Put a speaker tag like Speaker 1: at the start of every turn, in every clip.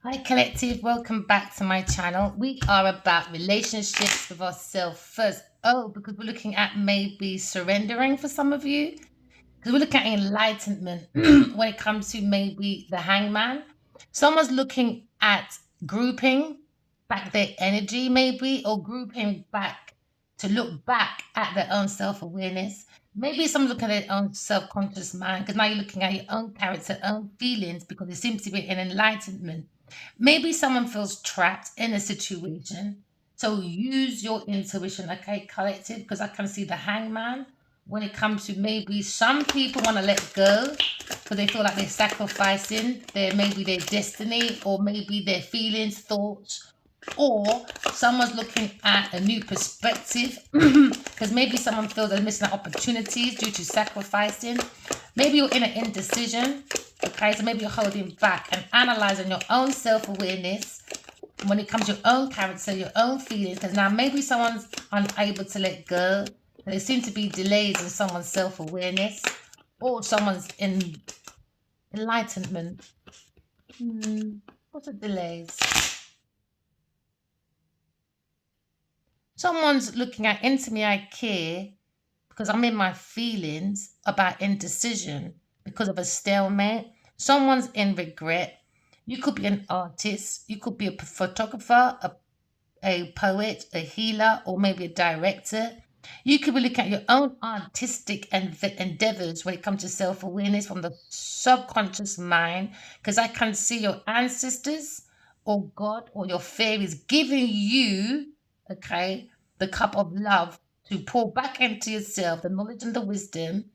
Speaker 1: Hi, collective. Welcome back to my channel. We are about relationships with ourselves first. Oh, because we're looking at maybe surrendering for some of you. Because we're looking at enlightenment when it comes to maybe the hangman. Someone's looking at grouping back their energy, maybe, or grouping back to look back at their own self awareness. Maybe someone's looking at their own self conscious mind because now you're looking at your own character, own feelings because there seems to be an enlightenment. Maybe someone feels trapped in a situation. So use your intuition, okay, collective, because I can see the hangman when it comes to maybe some people want to let go because they feel like they're sacrificing their maybe their destiny or maybe their feelings, thoughts, or someone's looking at a new perspective because maybe someone feels they're missing out opportunities due to sacrificing. Maybe you're in an indecision. Okay, so maybe you're holding back and analyzing your own self-awareness when it comes to your own character, your own feelings, because now maybe someone's unable to let go. There seem to be delays in someone's self-awareness or someone's in enlightenment. What are delays? Someone's looking at into me, I care because I'm in my feelings about indecision because of a stalemate. Someone's in regret. You could be an artist, you could be a photographer, a poet, a healer, or maybe a director. You could be looking at your own artistic endeavors when it comes to self awareness from the subconscious mind, because I can see your ancestors or God or your fairies giving you, okay, the cup of love to pour back into yourself, the knowledge and the wisdom,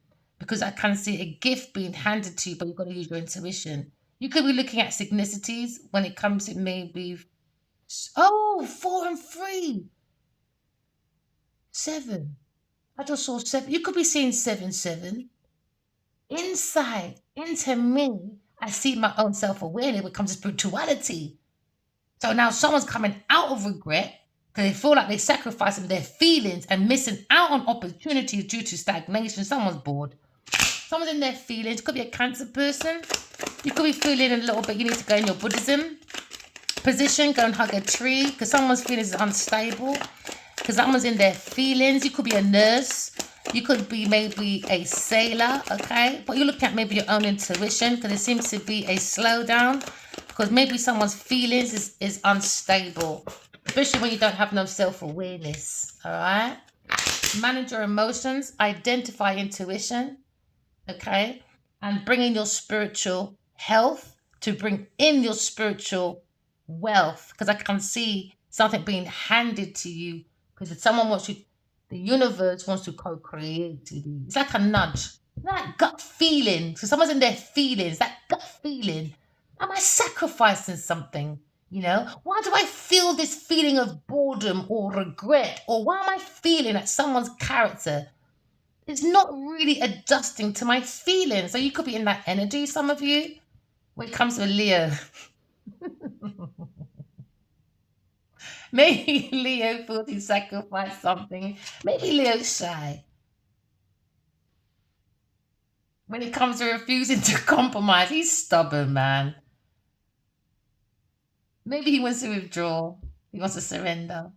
Speaker 1: because I can see a gift being handed to you, but you've got to use your intuition. You could be looking at synchronicities when it comes to maybe, oh, 4 and 3, 7. I just saw 7. You could be seeing 7, 7. Inside, into me, I see my own self awareness when it comes to spirituality. So now someone's coming out of regret because they feel like they're sacrificing their feelings and missing out on opportunities due to stagnation. Someone's bored. Someone's in their feelings. Could be a cancer person. You could be feeling a little bit. You need to go in your Buddhism position, go and hug a tree because someone's feelings is unstable. Because someone's in their feelings. You could be a nurse. You could be maybe a sailor, okay? But you look at maybe your own intuition because there seems to be a slowdown because maybe someone's feelings is unstable, especially when you don't have no self-awareness, all right? Manage your emotions, identify intuition, okay? And bring in your spiritual health to bring in your spiritual wealth because I can see something being handed to you because if someone wants you, the universe wants to co-create with you. It's like a nudge. You know, that gut feeling. So someone's in their feelings, that gut feeling. Am I sacrificing something? You know, why do I feel this feeling of boredom or regret? Or why am I feeling that someone's character is not really adjusting to my feelings? So you could be in that energy, some of you, when it comes to Leo. Maybe Leo feels he sacrificed something. Maybe Leo's shy. When it comes to refusing to compromise, he's stubborn, man. Maybe he wants to withdraw. He wants to surrender.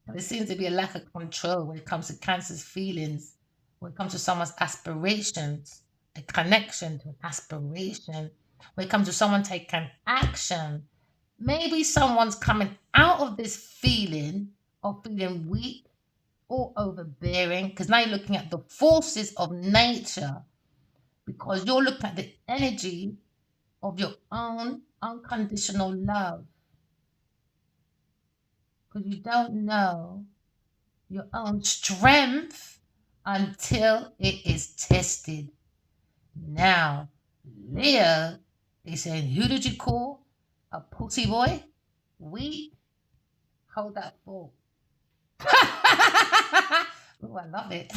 Speaker 1: And there seems to be a lack of control when it comes to Cancer's feelings, when it comes to someone's aspirations, a connection to an aspiration, when it comes to someone taking action. Maybe someone's coming out of this feeling of feeling weak or overbearing because now you're looking at the forces of nature because you're looking at the energy of your own unconditional love because you don't know your own strength until it is tested. Now, Leah is saying, who did you call a pussy boy? We hold that thought. Oh, I love it.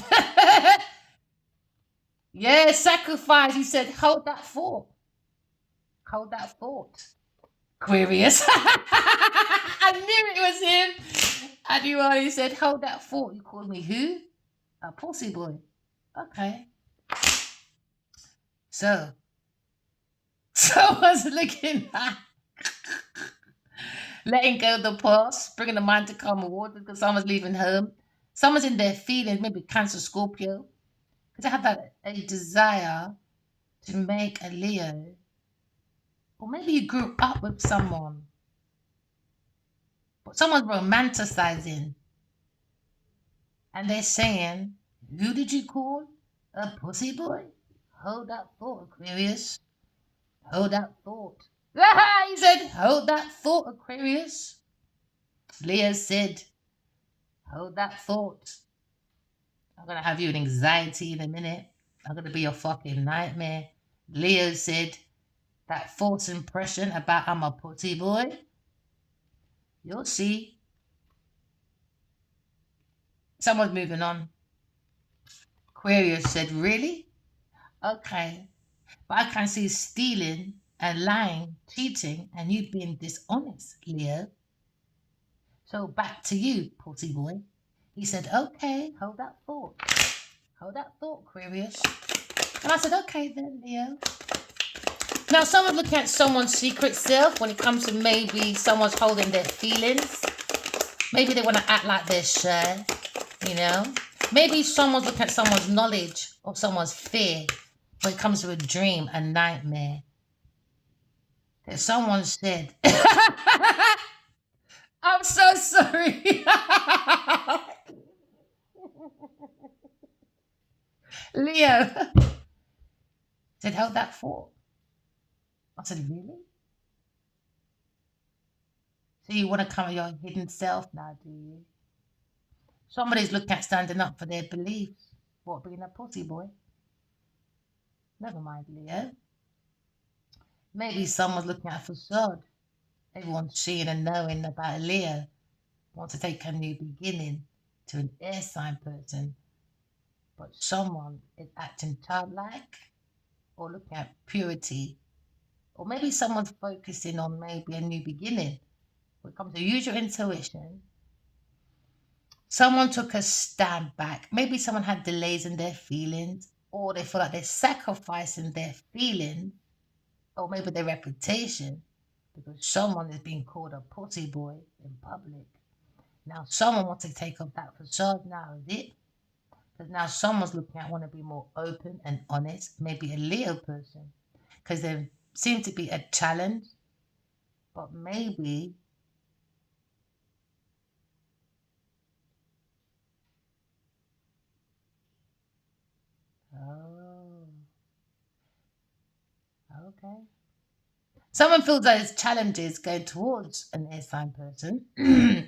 Speaker 1: Yeah, sacrifice. He said, hold that thought. Hold that thought. Aquarius. I knew it was him. And you already said, hold that thought. You called me who? A pussy boy. Okay. So, someone's looking at. letting go of the past, bringing the mind to calmer water because someone's leaving home. Someone's in their feelings, maybe Cancer, Scorpio, because they have that a desire to make a Leo. Or maybe you grew up with someone, but someone's romanticizing and they're saying, who did you call? A pussy boy? Hold that thought, Aquarius. Hold that thought. He said, hold that thought, Aquarius. Leo said, hold that thought. I'm going to have you in anxiety in a minute. I'm going to be your fucking nightmare. Leo said, that false impression about I'm a pussy boy. You'll see. Someone's moving on. Aquarius said, really? Okay. But I can see stealing and lying, cheating, and you being dishonest, Leo. So back to you, pussy boy. He said, okay, hold that thought. Hold that thought, Aquarius. And I said, okay then, Leo. Now, someone's looking at someone's secret self when it comes to maybe someone's holding their feelings. Maybe they want to act like they're shy, you know. Maybe someone's looking at someone's knowledge or someone's fear when it comes to a dream, a nightmare. That someone said, I'm so sorry. Leo said, hold that thought. I said, really? So you want to come with your hidden self now, do you? Somebody's looking at standing up for their beliefs. What, being a pussy boy? Never mind, Leo. Maybe someone's looking at a facade. Everyone's seeing and knowing about Leo. Wants to take a new beginning to an air sign person. But someone is acting childlike or looking at purity. Or maybe someone's focusing on maybe a new beginning. When it comes to use your intuition, someone took a stand back. Maybe someone had delays in their feelings, or they feel like they're sacrificing their feelings, or maybe their reputation, because someone is being called a pussy boy in public. Now someone wants to take off that facade now, is it? Because now someone's looking at want to be more open and honest, maybe a Leo person, because there seems to be a challenge, but maybe oh, okay. Someone feels that there's challenges going towards an air sign person,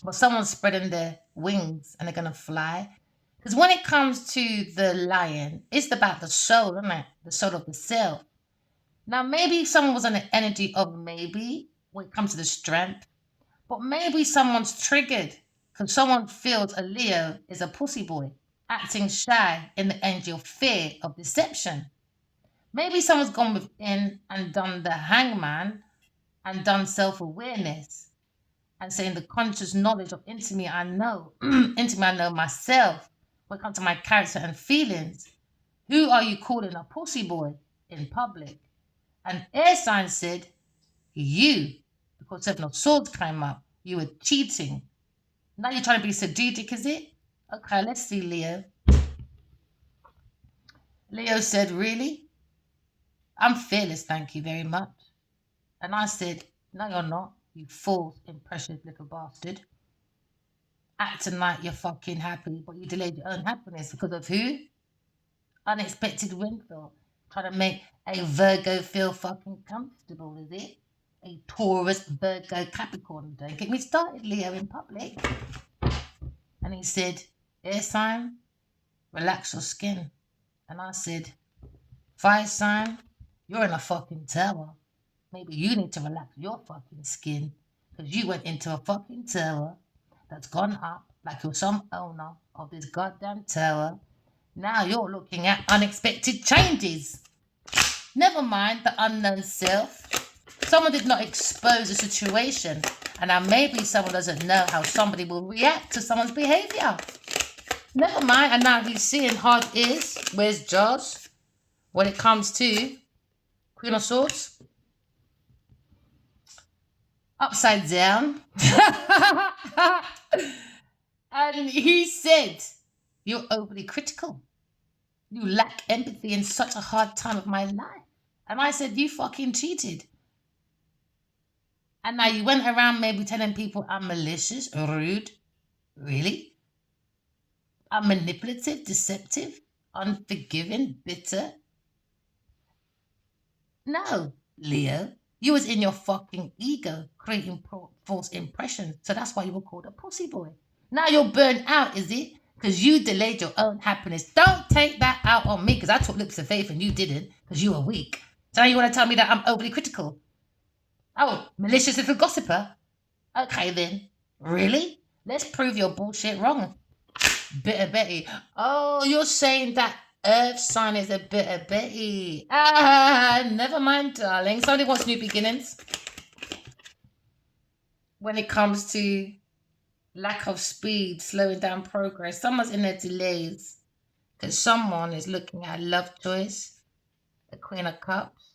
Speaker 1: but someone's spreading their wings and they're going to fly. Because when it comes to the lion, it's about the soul, isn't it? The soul of the self. Now, maybe someone was on the energy of maybe when it comes to the strength, but maybe someone's triggered because someone feels a Leo is a pussy boy, acting shy in the energy of fear, of deception. Maybe someone's gone within and done the hangman and done self awareness and saying the conscious knowledge of intimately I know, intimately I know myself. When it comes to my character and feelings, who are you calling a pussy boy in public? And air sign said, you, because Seven of Swords came up, you were cheating. Now you're trying to be strategic, is it? Okay, let's see, Leo. Leo said, really? I'm fearless, thank you very much. And I said, no, you're not, you false, impressive little bastard. Acting like you're fucking happy, but you delayed your own happiness because of who? Unexpected windfall. Trying to make a Virgo feel fucking comfortable, is it? A Taurus, Virgo, Capricorn. Don't get me started, Leo, in public. And he said, air sign, relax your skin. And I said, fire sign, you're in a fucking tower. Maybe you need to relax your fucking skin because you went into a fucking tower that's gone up like you're some owner of this goddamn tower. Now you're looking at unexpected changes. Never mind the unknown self. Someone did not expose the situation, and now maybe someone doesn't know how somebody will react to someone's behavior. Never mind, and now he's seeing hard ears. Where's Jaws? When it comes to Queen of Swords. upside down. And he said, "You're overly critical. You lack empathy in such a hard time of my life." And I said, "You fucking cheated." And now you went around maybe telling people I'm malicious, rude. Really? I'm manipulative, deceptive, unforgiving, bitter. No, Leo. You was in your fucking ego creating false impressions. So that's why you were called a pussy boy. Now you're burnt out, is it? Because you delayed your own happiness. Don't take that out on me because I took lips of faith and you didn't because you were weak. So now you want to tell me that I'm overly critical. Oh, malicious little gossiper. Okay then. Really? Let's prove your bullshit wrong. Bitter Betty. Oh, you're saying that Earth sign is a bitter Betty. Ah, never mind, darling. Somebody wants new beginnings. When it comes to lack of speed, slowing down progress, someone's in their delays. Because someone is looking at a love choice, a Queen of Cups,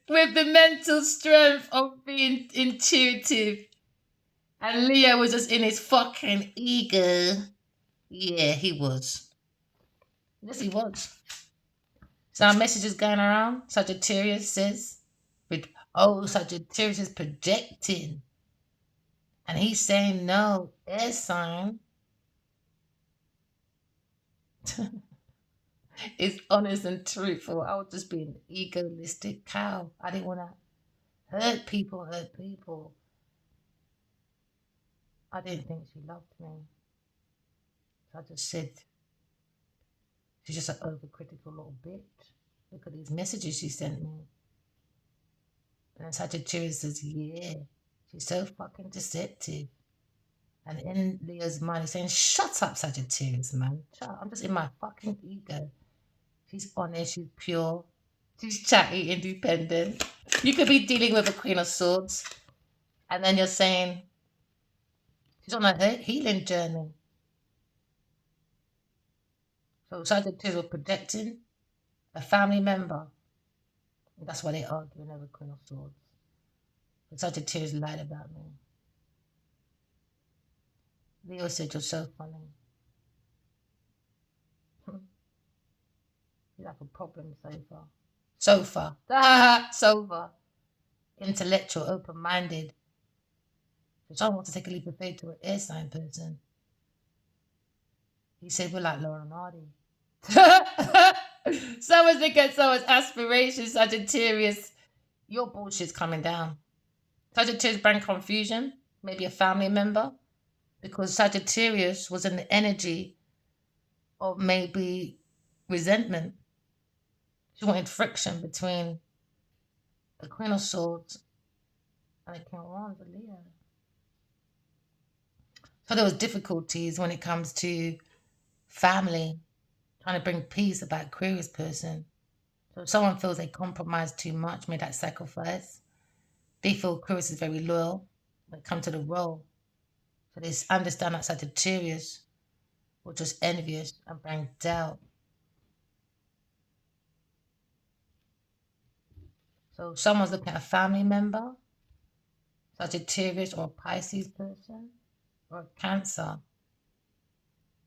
Speaker 1: with the mental strength of being intuitive. And Leo was just in his fucking ego. Yeah, he was. Yes, he was. So our message is going around. Sagittarius says, Sagittarius is projecting. And he's saying, no, air sign is honest and truthful. I was just being an egoistic cow. I didn't want to hurt people. I didn't think she loved me. So I just said, she's just an overcritical little bitch. Look at these messages she sent me. And Sagittarius says, yeah, she's so fucking deceptive. And in Leo's mind, he's saying, shut up, Sagittarius, man. Shut up. I'm just in my fucking ego. She's honest, she's pure, she's chatty, independent. You could be dealing with a Queen of Swords, and then you're saying she's on a healing journey. So Sagittarius was projecting a family member. And that's why they arguing over Queen of Swords. But Sagittarius lied about me. Leo said, you're so funny. You have a problem so far. So far. Intellectual, open-minded. So someone wants to take a leap of faith to an air sign person. He said, we're like Laura and Hardy. Someone's thinking at someone's aspirations, Sagittarius. Your bullshit's coming down. Sagittarius bring confusion, maybe a family member, because Sagittarius was in the energy of maybe resentment. She wanted friction between the Queen of Swords and the King of Wands, the Leo. So there was difficulties when it comes to family, trying to bring peace about Aquarius person. So if someone feels they compromised too much, made that sacrifice, they feel Aquarius is very loyal when it comes to the role. So they understand that Sagittarius was just envious and bring doubt. So if someone's looking at a family member, Sagittarius or a Pisces person, or a Cancer,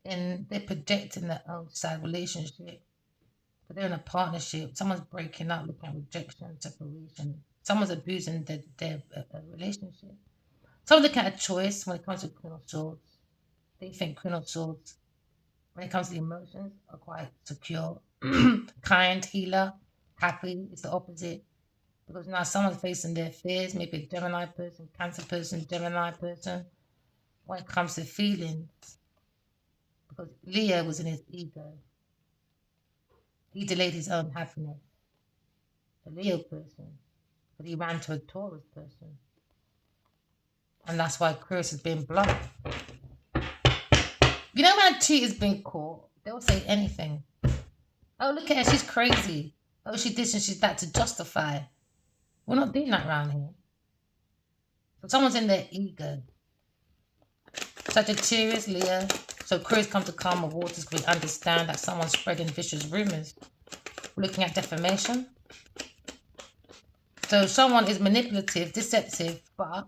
Speaker 1: and they're projecting their own side relationship, but they're in a partnership. Someone's breaking up, looking at rejection, separation. Someone's abusing their relationship. Someone's looking at a choice when it comes to Queen of Swords. They think Queen of Swords, when it comes to the emotions, are quite secure, kind, healer, happy. It's the opposite. Because now someone's facing their fears, maybe a Gemini person, Cancer person, Gemini person, when it comes to feelings. Because Leo was in his ego. He delayed his own happiness. A Leo person. But he ran to a Taurus person. And that's why Aquarius has been blunt. You know when a cheater's been caught, they'll say anything. Oh, look at her, she's crazy. Oh, she this and she's that to justify. We're not doing that around here. So someone's in their ego. Sagittarius, Leo. So Aquarius come to calmer waters because we understand that someone's spreading vicious rumors. We're looking at defamation. So someone is manipulative, deceptive, but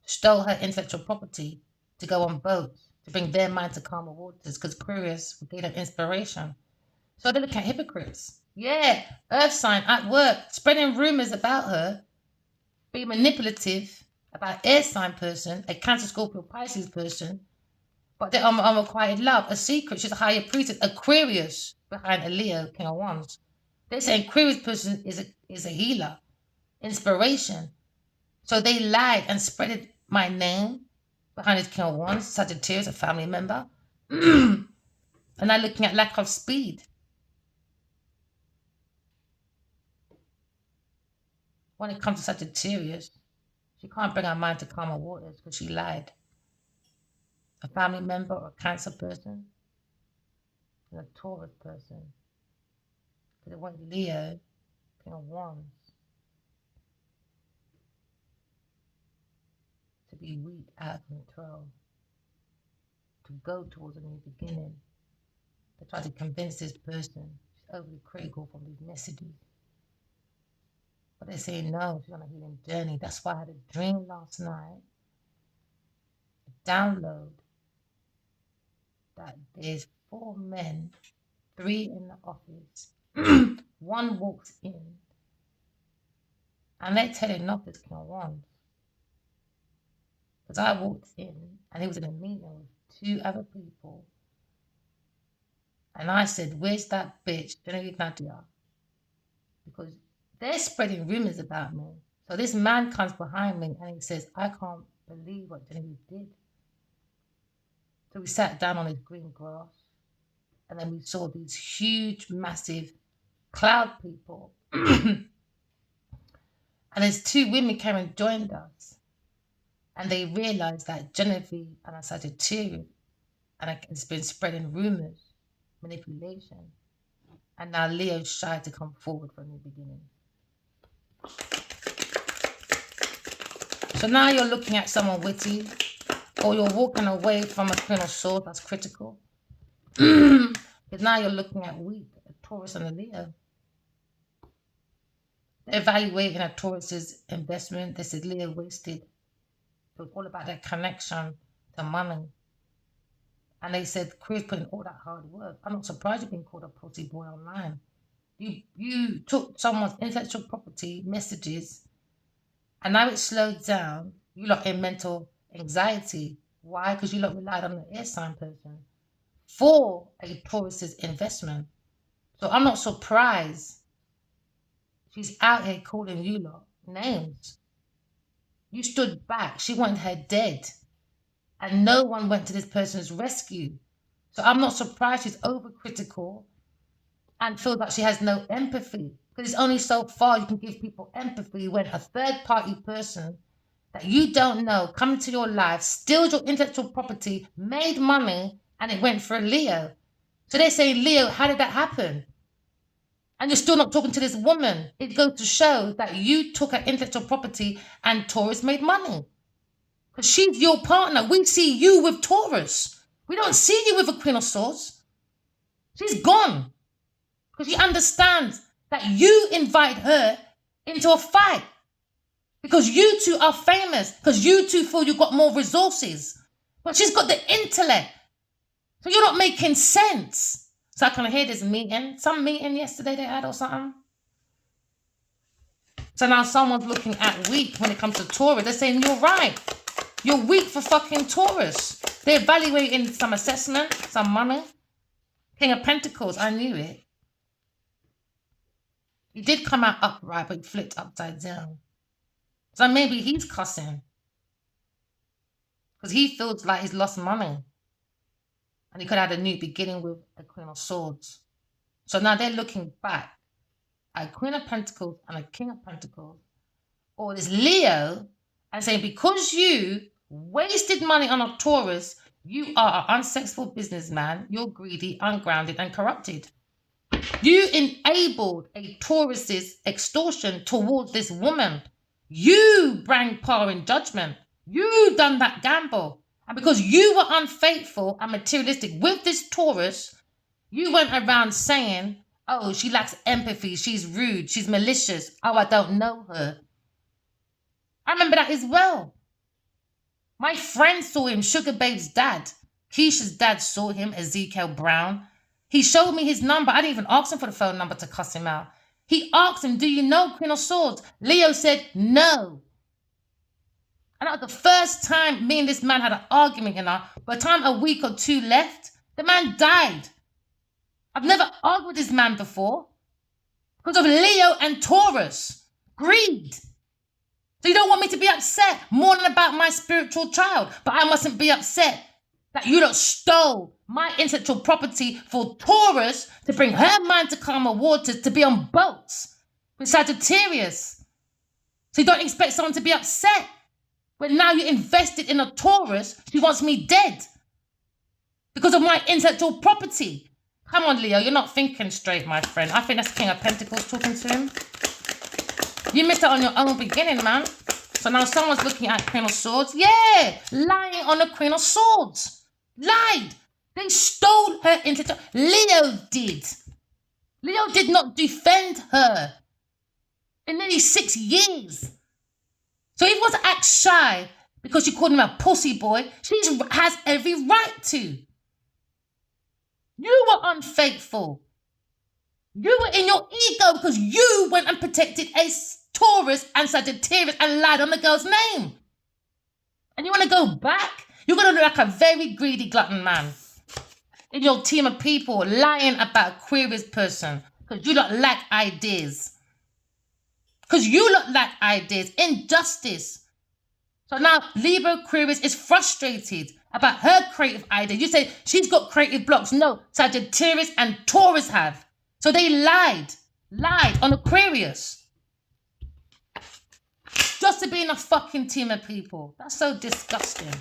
Speaker 1: stole her intellectual property to go on boats to bring their mind to calmer waters because Aquarius would gain them inspiration. So they look at hypocrites. Yeah, Earth sign at work, spreading rumors about her, being manipulative about air sign person, a Cancer, Scorpio, Pisces person, but they're unrequited love, a secret. She's a higher priestess, Aquarius behind a Leo, King of Wands. They say Aquarius person is a healer, inspiration. So they lied and spreaded my name behind his King of Wands, Sagittarius, a family member. And I'm looking at lack of speed. When it comes to Sagittarius, she can't bring her mind to calmer waters because she lied. A family member or a Cancer person and a Taurus person. Because it went Leo, King of Wands, to be weak, out of control, to go towards a new beginning. They try to convince this person she's overly critical from these messages. But they say no, she's on a healing journey. That's why I had a dream last night, a download, that there's 4 men, 3 in the office. One walks in, and they're telling not this King of Wands. Because I walked in, and he was in a meeting with 2 other people. And I said, where's that bitch, Genevieve Nadia? Because they're spreading rumors about me. So this man comes behind me and he says, I can't believe what Genevieve did. So we sat down on his green grass, and then we saw these huge, massive cloud people. And there's 2 women came and joined us. And they realized that Genevieve and a Sagittarius, and it's been spreading rumors, manipulation. And now Leo's shy to come forward for a new beginning. So now you're looking at someone witty, or you're walking away from a Queen of Swords that's critical. Because now you're looking at weak, a Taurus and a Leo. They're evaluating a Taurus's investment. They said Leo wasted. It was all about that connection to money. And they said, Chris put in all that hard work. I'm not surprised you've been called a pussy boy online. You took someone's intellectual property, messages, and now it's slowed down. You lot in mental anxiety. Why? Because you lot relied on the air sign person for a Taurus's investment. So I'm not surprised she's out here calling you lot names. You stood back. She wanted her dead. And no one went to this person's rescue. So I'm not surprised she's overcritical and feels like she has no empathy. Because it's only so far you can give people empathy when a third-party person that you don't know come into your life, steals your intellectual property, made money, and it went for a Leo. So they say, Leo, how did that happen? And you're still not talking to this woman. It goes to show that you took her intellectual property and Taurus made money. Because she's your partner. We see you with Taurus. We don't see you with a Queen of Swords. She's gone. Because she understands that you invite her into a fight. Because you 2 are famous. Because you 2 feel you've got more resources. But she's got the intellect. So you're not making sense. So I can hear this meeting. Some meeting yesterday they had or something. So now someone's looking at weak when it comes to Taurus. They're saying, you're right. You're weak for fucking Taurus. They're evaluating some assessment, some money. King of Pentacles, I knew it. He did come out upright, but he flipped upside down. So maybe he's cussing. Because he feels like he's lost money. And he could have had a new beginning with a Queen of Swords. So now they're looking back at a Queen of Pentacles and a King of Pentacles. Or this Leo, and saying, because you wasted money on a Taurus, you are an unsuccessful businessman, you're greedy, ungrounded, and corrupted. You enabled a Taurus's extortion towards this woman. You bring power in judgment. You done that gamble. And because you were unfaithful and materialistic with this Taurus, you went around saying, oh, she lacks empathy, she's rude, she's malicious, oh, I don't know her. remember that as well. My friend saw him, Sugar Babe's dad. Keisha's dad saw him, Ezekiel Brown. He showed me his number. I didn't even ask him for the phone number to cuss him out. He asked him, do you know Queen of Swords? Leo said, no. And that was the first time me and this man had an argument, By the time a week or two left, the man died. I've never argued with this man before because of Leo and Taurus. Greed. So you don't want me to be upset more than about my spiritual child, but I mustn't be upset that you lot stole my intellectual property for Taurus to bring her mind to calmer waters to be on boats with Sagittarius. So you don't expect someone to be upset when now you invested in a Taurus who wants me dead because of my intellectual property. Come on, Leo, you're not thinking straight, my friend. I think that's King of Pentacles talking to him. You missed out on your own beginning, man. So now someone's looking at Queen of Swords. Yeah, lying on the Queen of Swords. Lied. They stole her into... Leo did. Leo did not defend her in nearly 6 years. So he wants to act shy because you called him a pussy boy. She has every right to. You were unfaithful. You were in your ego because you went and protected a Taurus and Sagittarius and lied on the girl's name. And you want to go back? You're going to look like a very greedy glutton man in your team of people lying about Aquarius person because you don't like ideas. Because you don't like ideas. Injustice. So now Libra Aquarius is frustrated about her creative idea. You say she's got creative blocks. No, Sagittarius and Taurus have. So they lied on Aquarius. Just to be in a fucking team of people. That's so disgusting.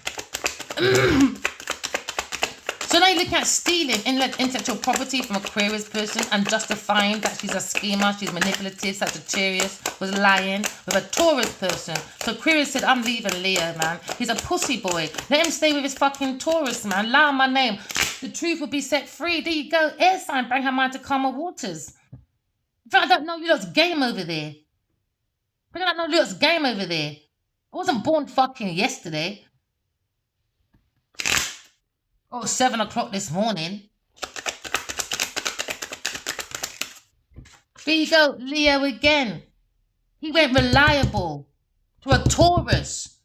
Speaker 1: So now you're looking at stealing intellectual property from Aquarius person and justifying that she's a schemer, she's manipulative. Sagittarius was lying with a Taurus person. So Aquarius said, I'm leaving Leo, man. He's a pussy boy. Let him stay with his fucking Taurus, man. Lie on my name. The truth will be set free. There you go. Air sign, bring her mind to calmer waters. In fact, I don't know you lot's game over there. I don't know you lot's game over there. I wasn't born fucking yesterday. Oh, 7 o'clock this morning. There you go, Leo again. He went reliable to a Taurus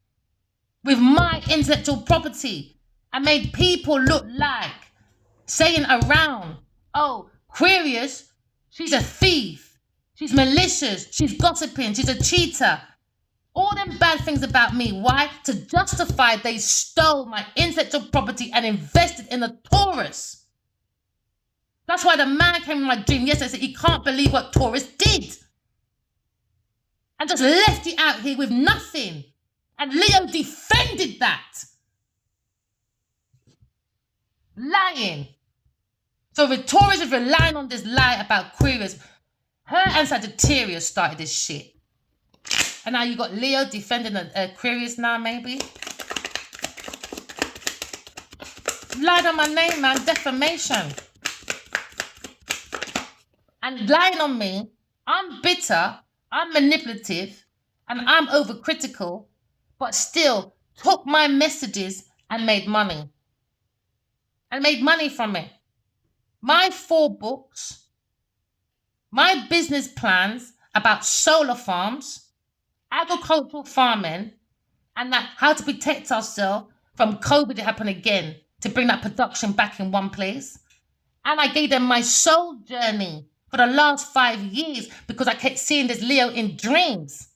Speaker 1: with my intellectual property and made people look like saying around, oh, Aquarius, she's a thief, she's malicious, she's gossiping, she's a cheater. All them bad things about me. Why? To justify they stole my intellectual property and invested in a Taurus. That's why the man came in my dream yesterday and said he can't believe what Taurus did. And just left you out here with nothing. And Leo defended that. Lying. So if Taurus is relying on this lie about Aquarius, her and Sagittarius started this shit. And now you got Leo defending Aquarius now, maybe. Lied on my name, man. Defamation. And lying on me. I'm bitter. I'm manipulative. And I'm overcritical. But still took my messages and made money. And made money from it. My 4 books. My business plans about solar farms. Agricultural farming, and that how to protect ourselves from COVID to happen again, to bring that production back in one place. And I gave them my soul journey for the last 5 years because I kept seeing this Leo in dreams.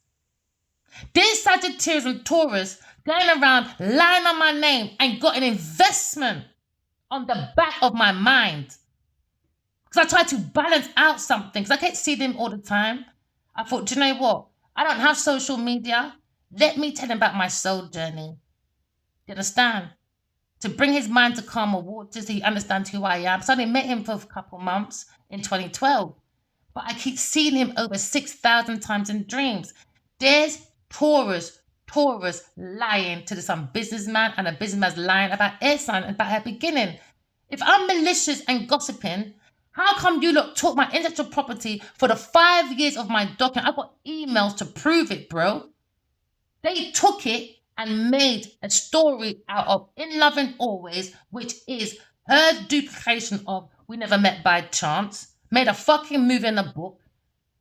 Speaker 1: This Sagittarius and Taurus going around lying on my name and got an investment on the back of my mind. Because I tried to balance out something, because I kept seeing them all the time. I thought, do you know what? I don't have social media. Let me tell him about my soul journey. You understand? To bring his mind to calmer waters so he understands who I am. So I only met him for a couple months in 2012. But I keep seeing him over 6,000 times in dreams. There's Taurus lying to some businessman, and a businessman's lying about air sign and about her beginning. If I'm malicious and gossiping, how come you lot took my intellectual property for the 5 years of my document? I've got emails to prove it, bro. They took it and made a story out of In Love and Always, which is her duplication of We Never Met by Chance, made a fucking movie and a book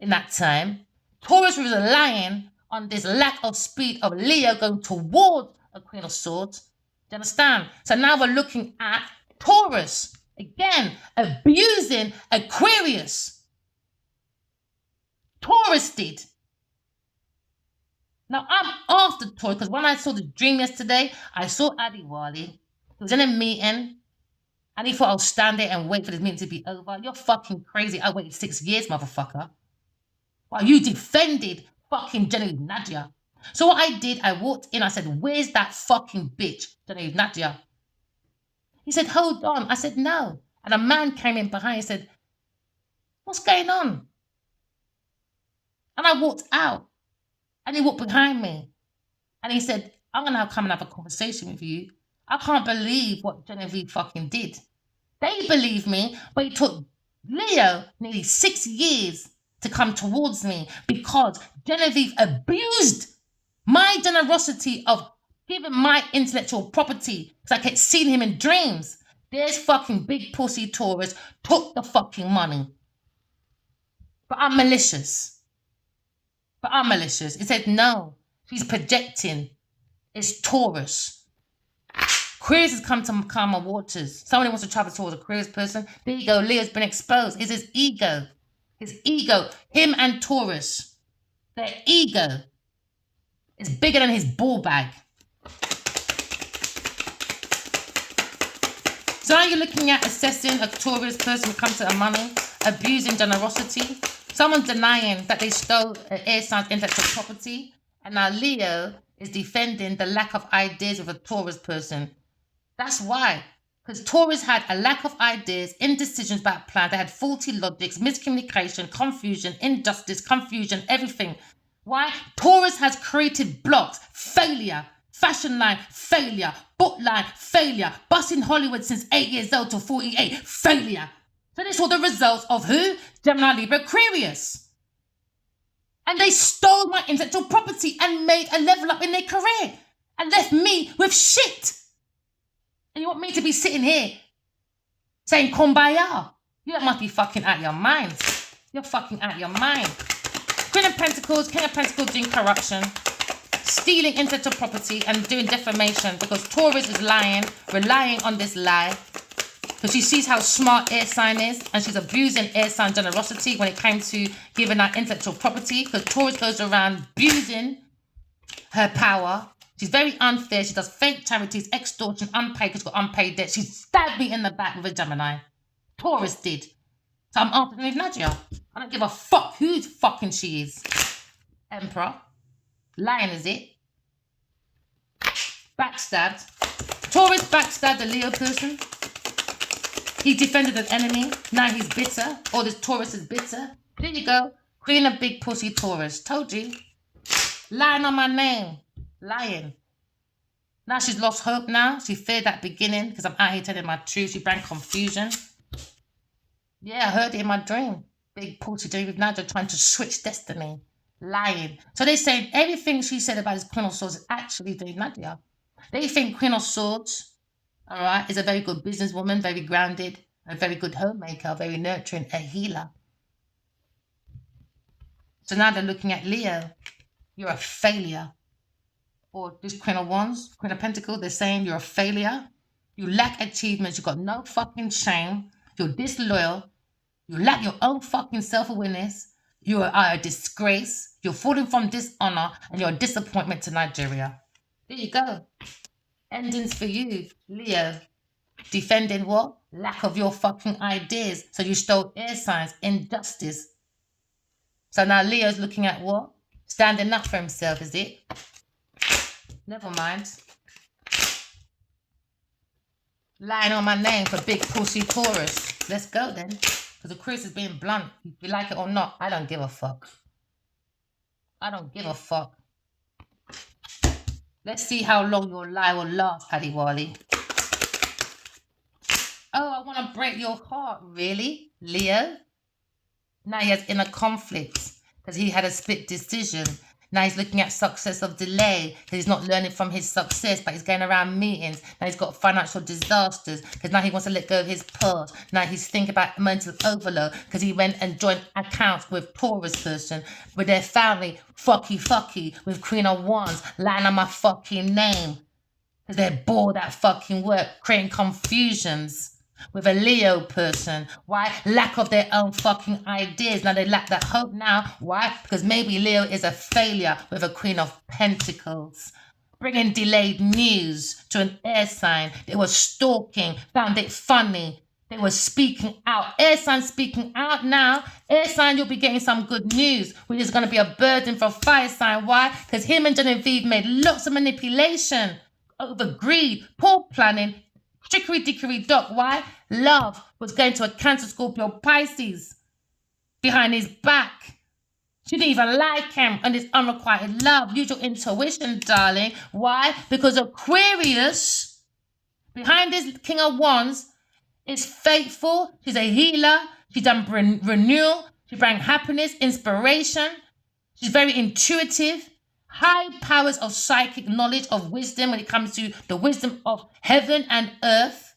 Speaker 1: in that time. Taurus was relying on this lack of speed of Leo going towards a Queen of Swords. Do you understand? So now we're looking at Taurus, again, abusing Aquarius. Taurus did. Now I'm after Taurus because when I saw the dream yesterday, I saw Adiwali. He was in a meeting and he thought I'll stand there and wait for this meeting to be over. You're fucking crazy. I waited 6 years, motherfucker. While you defended fucking Genevieve Nadia. So what I did, I walked in, I said, where's that fucking bitch, Genevieve Nadia? He said, hold on. I said, no. And a man came in behind and said, what's going on? And I walked out. And he walked behind me. And he said, I'm going to come and have a conversation with you. I can't believe what Genevieve fucking did. They believe me, but it took Leo nearly 6 years to come towards me because Genevieve abused my generosity of giving my intellectual property because I kept seeing him in dreams. There's fucking big pussy Taurus took the fucking money. But I'm malicious. It said, no, she's projecting. It's Taurus. Aquarius has come to calmer waters. Somebody wants to travel towards a Aquarius person. There you go. Leo's been exposed. It's his ego. His ego. Him and Taurus. Their ego is bigger than his ball bag. So now you're looking at assessing a Taurus person when it comes to money, abusing generosity. Someone's denying that they stole an air sign's intellectual property. And now Leo is defending the lack of ideas of a Taurus person. That's why. Because Taurus had a lack of ideas, indecisions about plans. They had faulty logics, miscommunication, confusion, injustice, confusion, everything. Why? Taurus has creative blocks, failure, fashion line, failure, book line, failure, bus in Hollywood since 8 years old to 48, failure. So they saw the results of who? Gemini, Libra, Aquarius. And they stole my intellectual property and made a level up in their career and left me with shit. And you want me to be sitting here saying kumbaya? You must be fucking out your mind. You're fucking out your mind. Queen of Pentacles, King of Pentacles doing corruption, stealing intellectual property and doing defamation because Taurus is lying, relying on this lie. Because she sees how smart air sign is and she's abusing air sign generosity when it came to giving out intellectual property because Taurus goes around abusing her power. She's very unfair. She does fake charities, extortion, unpaid because she's got unpaid debt. She stabbed me in the back with a Gemini. Taurus did. So I'm after Nadia. I don't give a fuck who fucking she is. Emperor. Lion is it? Backstabbed. Taurus backstabbed a Leo person. He defended an enemy. Now he's bitter. Or this Taurus is bitter. There you go. Queen of big pussy Taurus. Told you. Lying on my name. Lying. Now she's lost hope now. She feared that beginning because I'm out here telling my truth. She brought confusion. Yeah, I heard it in my dream. Big pussy David Nadia trying to switch destiny. Lying. So they're saying everything she said about his Queen of Swords is actually David Nadia. They think Queen of Swords, all right, is a very good businesswoman, very grounded, a very good homemaker, very nurturing, a healer. So now they're looking at Leo. You're a failure. Or this Queen of Wands, Queen of Pentacles, they're saying you're a failure. You lack achievements. You've got no fucking shame. You're disloyal. You lack your own fucking self-awareness. You are a disgrace. You're falling from dishonor and you're a disappointment to Nigeria. There you go. Endings for you, Leo. Defending what? Lack of your fucking ideas. So you stole air signs, injustice. So now Leo's looking at what? Standing up for himself, is it? Never mind. Lying on my name for big pussy Taurus. Let's go then. Because Aquarius is being blunt. If you like it or not, I don't give a fuck. I don't give a fuck. Let's see how long your lie will last, Adiwali. Oh, I want to break your heart. Really? Leo? Now he has inner conflict because he had a split decision. Now he's looking at success of delay because he's not learning from his success, but he's going around meetings. Now he's got financial disasters because now he wants to let go of his past. Now he's thinking about mental overload because he went and joined accounts with Taurus person, with their family, fucky, with Queen of Wands, lying on my fucking name because they're bored at fucking work, creating confusions. With a Leo person. Why? Lack of their own fucking ideas. Now they lack that hope now. Why? Because maybe Leo is a failure with a Queen of Pentacles. Bringing delayed news to an air sign. They were stalking, found it funny. They were speaking out. Air sign speaking out now. Air sign, you'll be getting some good news, which is going to be a burden for fire sign. Why? Because him and Genevieve made lots of manipulation over greed, poor planning, trickery, dickery, doc. Why? Love was going to a Cancer, Scorpio, Pisces behind his back. She didn't even like him and his unrequited love. Use your intuition, darling. Why? Because Aquarius, behind this King of Wands, is faithful. She's a healer. She's done renewal. She brings happiness, inspiration. She's very intuitive. High powers of psychic knowledge, of wisdom when it comes to the wisdom of heaven and earth.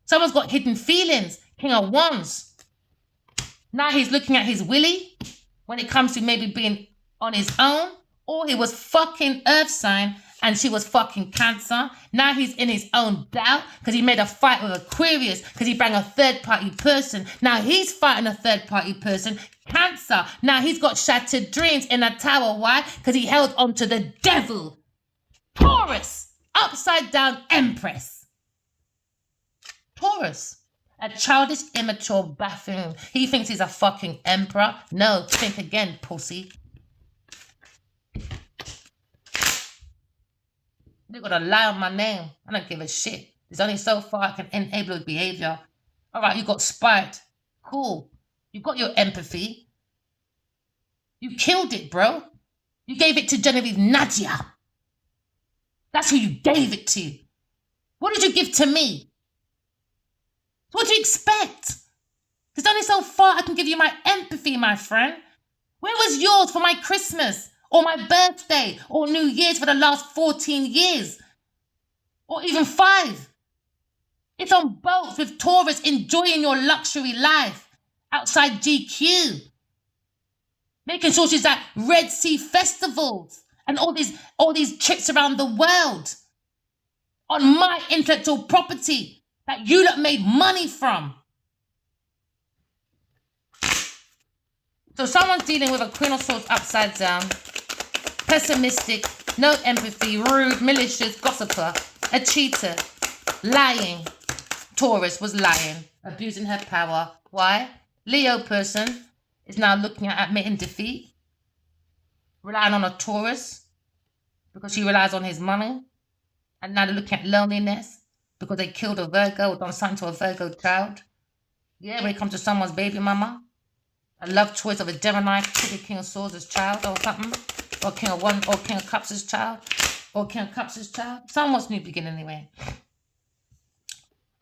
Speaker 1: Someone's got hidden feelings. King of Wands. Now he's looking at his willy when it comes to maybe being on his own, or he was fucking earth sign and she was fucking Cancer. Now he's in his own doubt because he made a fight with Aquarius because he brought a third party person. Now he's fighting a third party person, Cancer. Now he's got shattered dreams in a tower. Why? Because he held on to the devil. Taurus, upside down Empress. Taurus, a childish, immature buffoon. He thinks he's a fucking emperor. No, think again, pussy. They're gonna lie on my name. I don't give a shit. There's only so far I can enable behavior. All right, you got spiked. Cool. You got your empathy. You killed it, bro. You gave it to Genevieve Nadia. That's who you gave it to. What did you give to me? What do you expect? There's only so far I can give you my empathy, my friend. Where was yours for my Christmas? Or my birthday? Or New Year's for the last 14 years? Or even 5? It's on boats with Taurus enjoying your luxury life outside GQ. Making sure she's at Red Sea festivals and all these trips around the world on my intellectual property that you lot made money from. So someone's dealing with a Queen of Swords upside down, pessimistic, no empathy, rude, malicious, gossiper, a cheater, lying. Taurus was lying, abusing her power. Why? Leo person is now looking at admitting defeat, relying on a Taurus because she relies on his money. And now they're looking at loneliness because they killed a Virgo or done something to a Virgo child. Yeah, when it comes to someone's baby mama. A love choice of a Gemini, could be King of Swords' child or something. Or King of One, or King of Cups' child. Or King of Cups' child. Someone's new beginning anyway.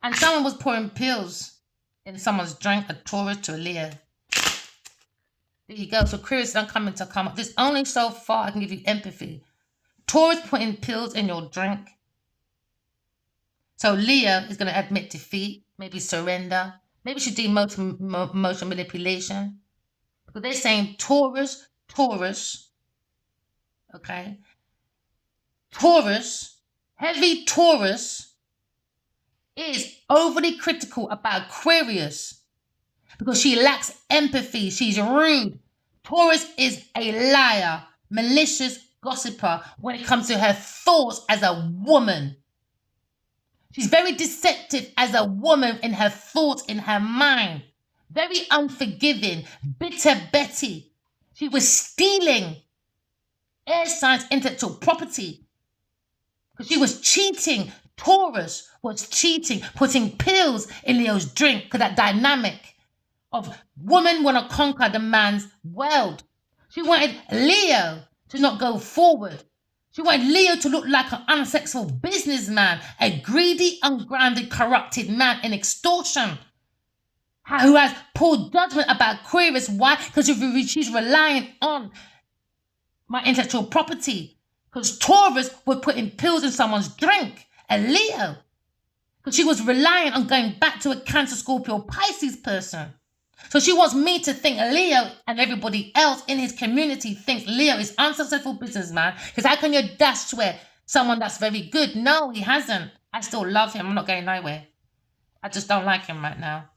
Speaker 1: And someone was pouring pills in someone's drink, a Taurus to a Leo. There you go. So Aquarius don't come into come up. There's only so far I can give you empathy. Taurus putting pills in your drink. So Leo is going to admit defeat, maybe surrender. Maybe she do emotional manipulation. Because they're saying Taurus, okay? Taurus, heavy Taurus is overly critical about Aquarius because she lacks empathy. She's rude. Taurus is a liar, malicious gossiper when it comes to her thoughts as a woman. She's very deceptive as a woman in her thoughts, in her mind. Very unforgiving, bitter Betty. She was stealing air signs intellectual property because she was cheating. Taurus was cheating, putting pills in Leo's drink because that dynamic of woman want to conquer the man's world. She wanted Leo to not go forward. She wanted Leo to look like an unsuccessful businessman, a greedy, ungrounded, corrupted man in extortion, who has poor judgment about Aquarius. Why? Because she's relying on my intellectual property. Because Taurus would put in pills in someone's drink. A Leo. Because she was relying on going back to a Cancer, Scorpio, Pisces person. So she wants me to think Leo and everybody else in his community thinks Leo is unsuccessful businessman. Because how can your dash swear someone that's very good? No, he hasn't. I still love him. I'm not going nowhere. I just don't like him right now.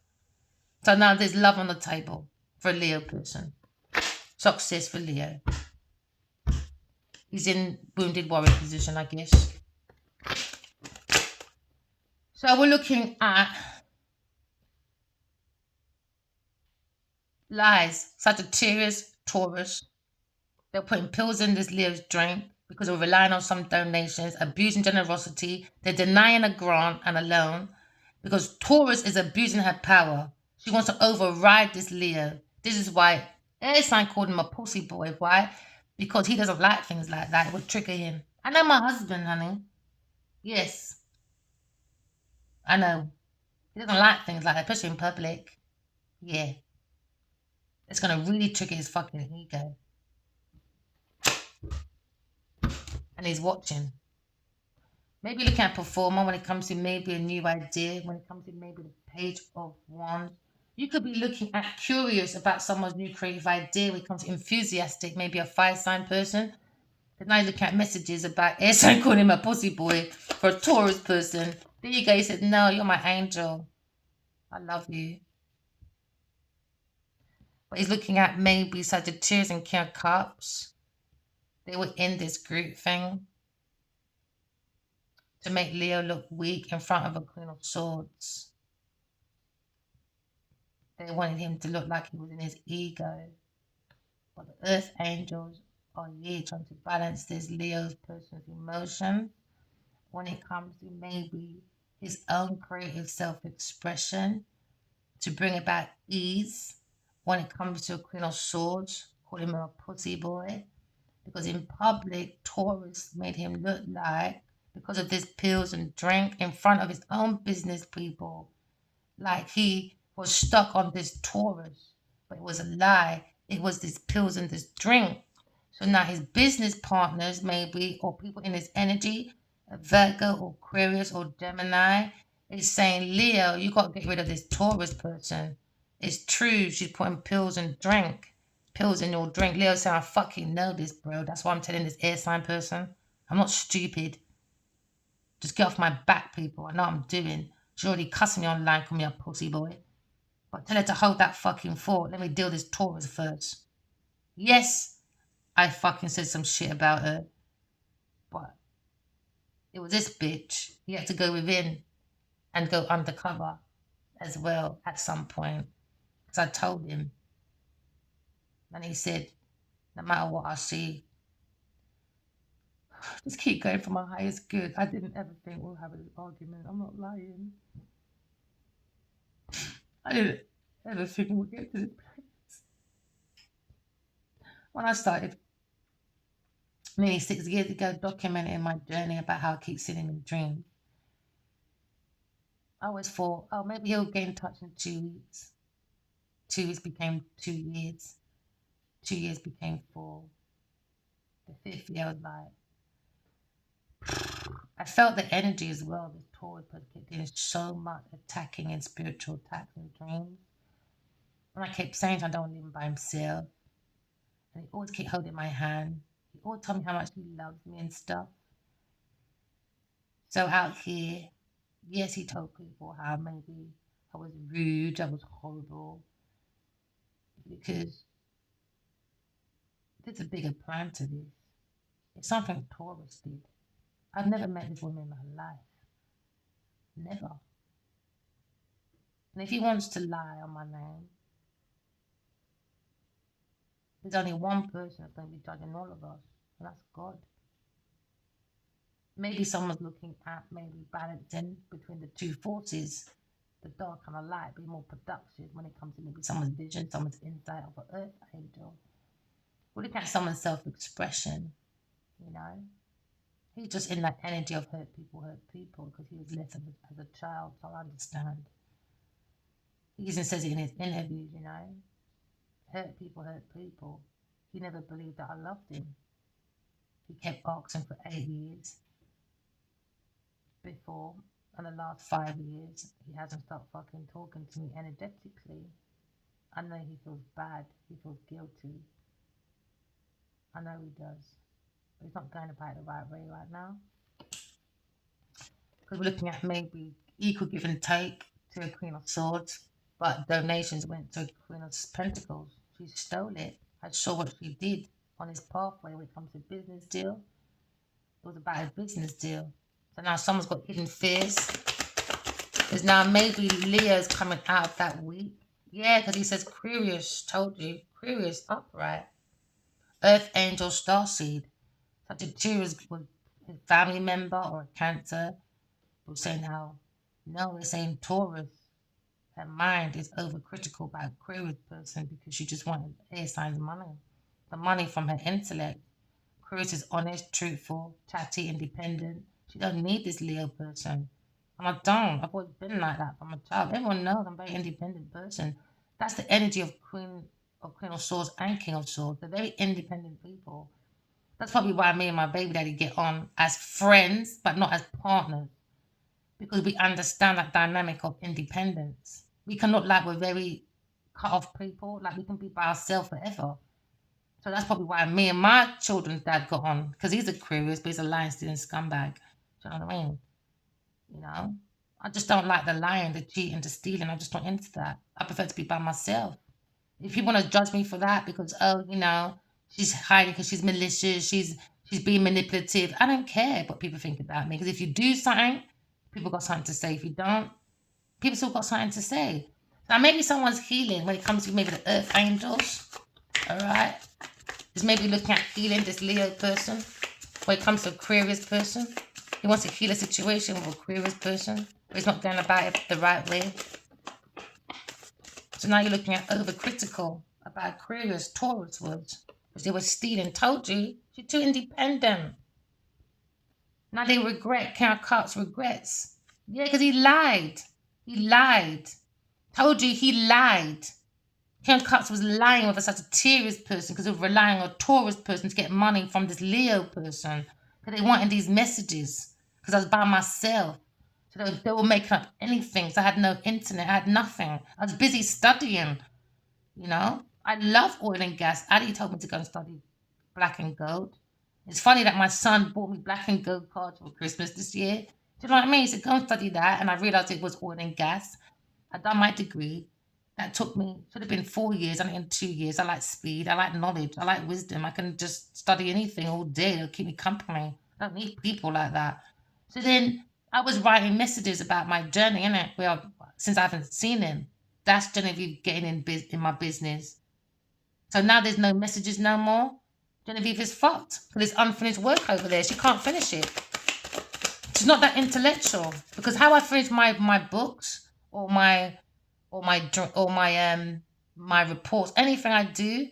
Speaker 1: So now there's love on the table for a Leo person. Success for Leo. He's in wounded warrior position, I guess. So we're looking at lies. Sagittarius, Taurus. They're putting pills in this Leo's drink because we're relying on some donations, abusing generosity. They're denying a grant and a loan because Taurus is abusing her power. She wants to override this Leo. This is why air sign called him a pussy boy. Why? Because he doesn't like things like that. It would trigger him. I know my husband, honey. Yes, I know. He doesn't like things like that, especially in public. Yeah. It's going to really trigger his fucking ego. And he's watching. Maybe looking at performer when it comes to maybe a new idea, when it comes to maybe the page of wands. You could be looking at curious about someone's new creative idea when it comes to enthusiastic, maybe a fire sign person. But now you look at messages about air sign calling him a pussy boy for a Taurus person. There you go. He said, no, you're my angel. I love you. But he's looking at maybe Sagittarius and King of Cups. They were in this group thing to make Leo look weak in front of a Queen of Swords. They wanted him to look like he was in his ego. But the Earth Angels are here trying to balance this Leo's personal emotion when it comes to maybe his own creative self-expression to bring about ease when it comes to a Queen of Swords, call him a pussy boy. Because in public, Taurus made him look like, because of this pills and drink in front of his own business people, like he was stuck on this Taurus. But it was a lie. It was this pills and this drink. So now his business partners, maybe, or people in his energy, Virgo or Aquarius or Gemini, is saying, Leo, you got to get rid of this Taurus person. It's true, she's putting pills and drink. Pills in your drink. Leo saying, I fucking know this, bro. That's why I'm telling this air sign person. I'm not stupid. Just get off my back, people. I know what I'm doing. She's already cussing me online, calling me a pussy boy. But tell her to hold that fucking thought. Let me deal this Taurus first. Yes, I fucking said some shit about her. But it was this bitch. He had to go within and go undercover as well at some point. Because I told him. And he said, no matter what I see, just keep going for my highest good. I didn't ever think we'll have an argument. I'm not lying. I didn't ever think we'll get to this place. When I started nearly 6 years ago documenting my journey about how I keep seeing him in dreams, I always thought, oh, maybe he'll get in touch in 2 weeks. 2 weeks became 2 years. 2 years became 4. The 5th year, I was like, I felt the energy as well. This Taurus kept doing so much attacking and spiritual attacks and dreams. And I kept saying I don't want to leave him by himself. And he always kept holding my hand. He always told me how much he loves me and stuff. So out here, yes, he told people how maybe I was rude, I was horrible. Because there's a bigger plan to this. It's something Taurus did. I've never met this woman in my life. Never. And if he wants to lie on my name, there's only one person that's going to be judging all of us, and that's God. Maybe someone's looking at maybe balancing between the two forces, the dark and the light, be more productive when it comes to maybe someone's vision, someone's insight of an earth angel. We're looking at someone's self-expression, you know. He's just in that energy of hurt people, because he was less as a child, so I understand. He even says it in his interviews, you know. Hurt people, hurt people. He never believed that I loved him. He kept asking for 8 years before, and the last 5 years, he hasn't stopped fucking talking to me energetically. I know he feels bad. He feels guilty. I know he does. But he's not going about it the right way right now. Because we're looking at maybe equal give and take to a Queen of Swords, but donations went to a Queen of Pentacles. She stole it. I saw what she did on his pathway when it comes to business deal. It was about a business deal. So now someone's got hidden fears. Because now maybe Leo's coming out of that week. Yeah, because he says Aquarius, told you. Aquarius upright. Earth Angel Starseed. Such a Taurus with a family member or a Cancer. We're saying how, no, we're saying Taurus. Her mind is overcritical about Aquarius person because she just wanted air signs money. The money from her intellect. Aquarius is honest, truthful, chatty, independent. She don't need this Leo person. And I don't. I've always been like that from a child. Everyone knows I'm a very independent person. That's the energy of Queen of Swords and King of Swords. They're very independent people. That's probably why me and my baby daddy get on as friends, but not as partners. Because we understand that dynamic of independence. We can look like we're very cut off people, like we can be by ourselves forever. So that's probably why me and my children's dad got on, because he's a Aquarius, but he's a lion stealing scumbag. Do you know what I mean? You know? I just don't like the lying, the cheating, the stealing. I'm just not into that. I prefer to be by myself. If you want to judge me for that because, oh, she's hiding because she's malicious, she's being manipulative, I don't care what people think about me. Because if you do something, people got something to say. If you don't, people still got something to say. Now maybe someone's healing when it comes to maybe the earth angels. All right. Is maybe looking at healing this Leo person. When it comes to Aquarius person, he wants to heal a situation with Aquarius person, but he's not going about it the right way. So now you're looking at overcritical about Aquarius, Taurus words, because they were stealing. Told you, you're too independent. Now they regret. King of Cups regrets. Yeah, because he lied. He lied. Told you he lied. King of Cups was lying with a Sagittarius person because they were relying on a Taurus person to get money from this Leo person. Because they wanted these messages. Because I was by myself. So they were making up anything. So I had no internet. I had nothing. I was busy studying. I love oil and gas. Ali told me to go and study black and gold. It's funny that my son bought me black and gold cards for Christmas this year. Do you know what I mean? He said, go and study that. And I realized it was oil and gas. I'd done my degree. That took me, should have been 4 years, only in 2 years. I like speed. I like knowledge. I like wisdom. I can just study anything all day. It'll keep me company. I don't need people like that. So then I was writing messages about my journey, innit? Well, since I haven't seen him. That's Genevieve getting in my business. So now there's no messages no more. Genevieve is fucked because there's unfinished work over there. She can't finish it. She's not that intellectual because how I finish my books or my reports, anything I do,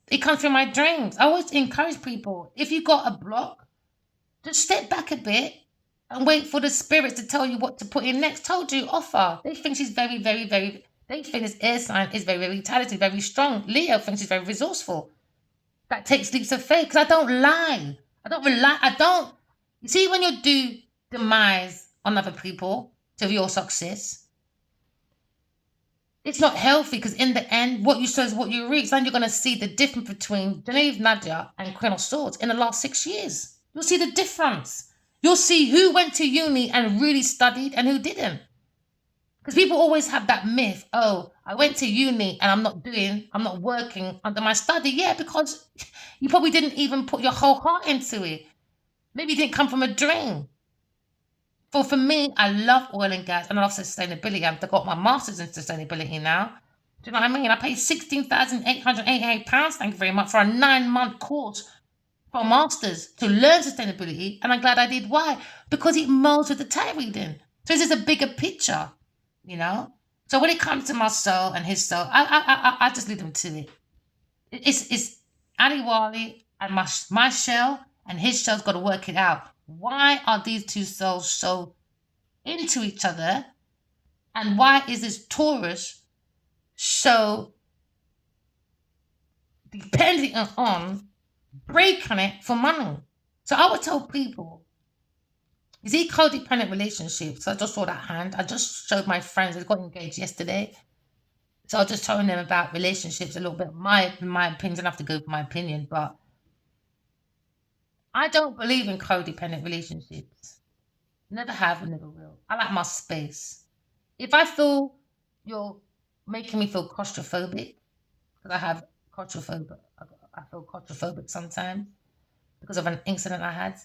Speaker 1: it comes through my dreams. I always encourage people, if you got a block, just step back a bit and wait for the spirits to tell you what to put in next. Told you, offer. They think she's very, very, very, they think this air sign is very, very talented, very strong. Leo thinks she's very resourceful. That takes leaps of faith because I don't lie. You see, when you do demise on other people to your success, it's not healthy because in the end, what you sow is what you reap. Then you're going to see the difference between Genevieve Nadia and Queen of Swords in the last 6 years. You'll see the difference. You'll see who went to uni and really studied and who didn't. Because people always have that myth, oh, I went to uni and I'm not working under my study. Yeah, because you probably didn't even put your whole heart into it. Maybe it didn't come from a dream. For me, I love oil and gas and I love sustainability. I've got my master's in sustainability now. Do you know what I mean? I paid £16,888, thank you very much, for a 9-month course for a master's to learn sustainability. And I'm glad I did. Why? Because it molds with the tarot reading. So this is a bigger picture. So when it comes to my soul and his soul, I just leave them to it. It's Ali Wali and my shell and his shell's got to work it out. Why are these two souls so into each other? And why is this Taurus so dependent on breaking it for money? So I would tell people, you see, codependent relationships. I just saw that hand. I just showed my friends they got engaged yesterday. So I was just telling them about relationships a little bit. My opinion, I don't have to go for my opinion, but I don't believe in codependent relationships. Never have and never will. I like my space. If I feel you're making me feel claustrophobic, because I have claustrophobic, I feel claustrophobic sometimes because of an incident I had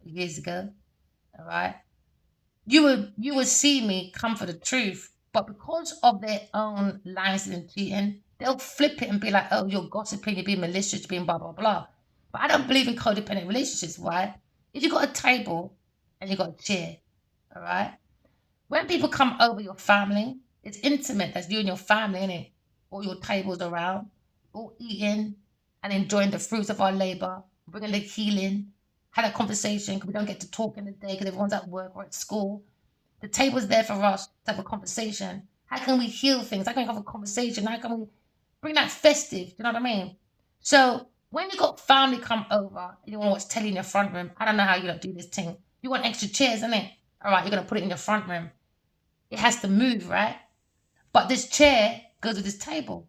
Speaker 1: years ago. All right, you would see me come for the truth, but because of their own lies and cheating, they'll flip it and be like, "Oh, you're gossiping, you're being malicious, you're being blah blah blah." But I don't believe in codependent relationships. Why? If you got a table and you got a chair, all right. When people come over your family, it's intimate. That's you and your family, innit? All your tables around, all eating and enjoying the fruits of our labor, bringing the healing, had a conversation because we don't get to talk in the day because everyone's at work or at school. The table's there for us to have a conversation. How can we heal things? How can we have a conversation? How can we bring that festive? You know what I mean? So when you got family come over and you want to watch telly in your front room, I don't know how you don't do this thing. You want extra chairs, innit? All right, you're gonna put it in your front room. It has to move, right? But this chair goes with this table.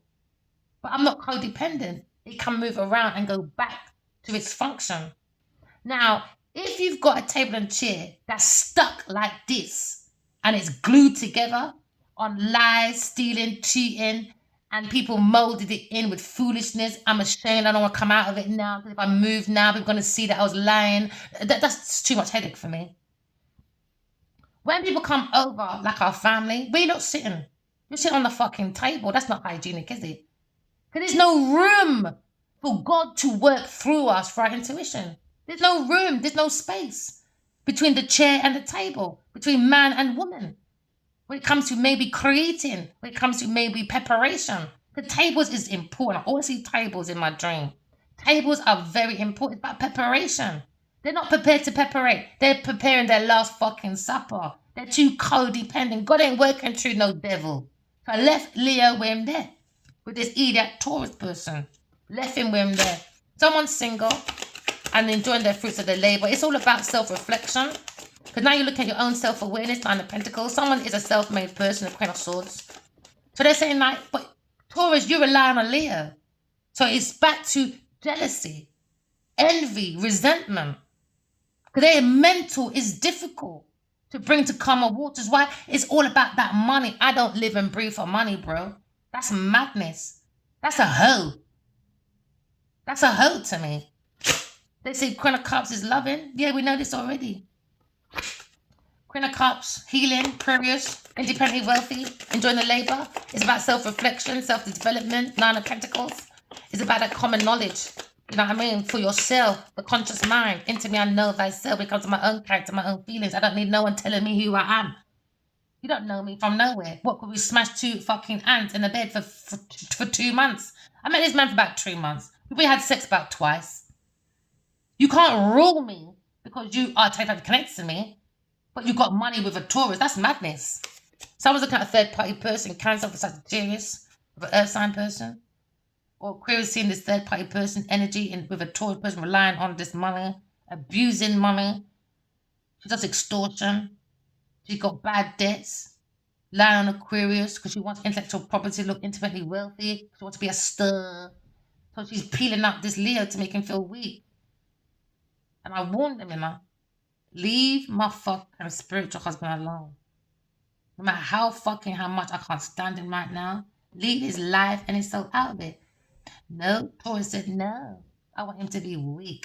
Speaker 1: But I'm not codependent. It can move around and go back to its function. Now, if you've got a table and chair that's stuck like this and it's glued together on lies, stealing, cheating, and people molded it in with foolishness, I'm ashamed, I don't want to come out of it now. Because if I move now, people are going to see that I was lying. That's too much headache for me. When people come over, like our family, where you not sitting? You're sitting on the fucking table. That's not hygienic, is it? Because there's no room for God to work through us for our intuition. There's no room, there's no space between the chair and the table, between man and woman. When it comes to maybe creating, when it comes to maybe preparation, the tables is important. I always see tables in my dream. Tables are very important, but preparation. They're not prepared to preparate. They're preparing their last fucking supper. They're too codependent. God ain't working through no devil. So I left Leo where him there with this idiot Taurus person. Left him where him there. Someone's single and enjoying their fruits of their labor. It's all about self-reflection. Because now you look at your own self-awareness, Nine of Pentacles. Someone is a self-made person, a Queen of Swords. So they're saying like, but Taurus, you rely on a Leo. So it's back to jealousy, envy, resentment. Because their mental is difficult to bring to calmer waters. Why? It's all about that money. I don't live and breathe for money, bro. That's madness. That's a hoe. That's a hoe to me. They say Queen of Cups is loving. Yeah, we know this already. Queen of Cups, healing, curious, independently wealthy, enjoying the labor. It's about self-reflection, self-development. Nine of Pentacles. It's about that common knowledge. You know what I mean? For yourself, the conscious mind. Into me, I know thyself. It comes to my own character, my own feelings. I don't need no one telling me who I am. You don't know me from nowhere. What could we smash two fucking ants in a bed for 2 months? I met this man for about 3 months. We had sex about twice. You can't rule me because you are type of connected to me, but you got money with a Taurus. That's madness. Someone's looking at a third party person, Cancer for Sagittarius, with an Earth sign person. Or Aquarius seeing this third party person energy and with a Taurus person relying on this money, abusing money. She does extortion. She got bad debts. Lying on Aquarius because she wants intellectual property, look intimately wealthy. She wants to be a star. So she's peeling up this Leo to make him feel weak. And I warned him, leave my fucking spiritual husband alone. No matter how much I can't stand him right now, leave his life and his soul out of it. No, Taurus said no. I want him to be weak.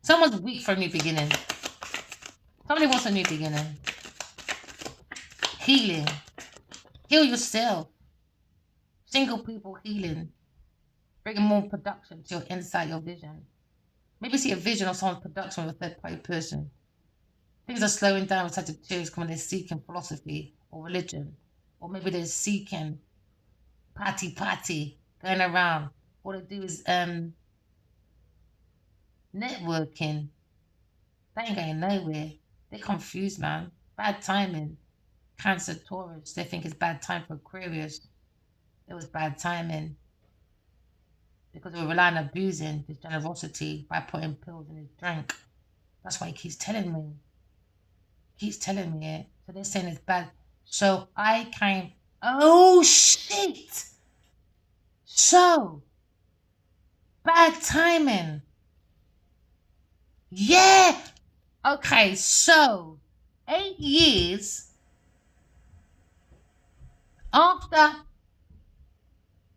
Speaker 1: Someone's weak for a new beginning. Somebody wants a new beginning. Healing. Heal yourself. Single people healing. Bringing more production to your insight, your vision. Maybe see a vision of someone's production with a third party person. Things are slowing down with Sagittarius when they're seeking philosophy or religion. Or maybe they're seeking party, going around. All they do is networking. They ain't going nowhere. They're confused, man. Bad timing. Cancer, Taurus, they think it's bad time for Aquarius. It was bad timing. because they were relying on abusing his generosity by putting pills in his drink. That's why he keeps telling me. He's telling me it. So they're saying it's bad. So I came. Oh shit! So bad timing. Yeah. Okay. So 8 years after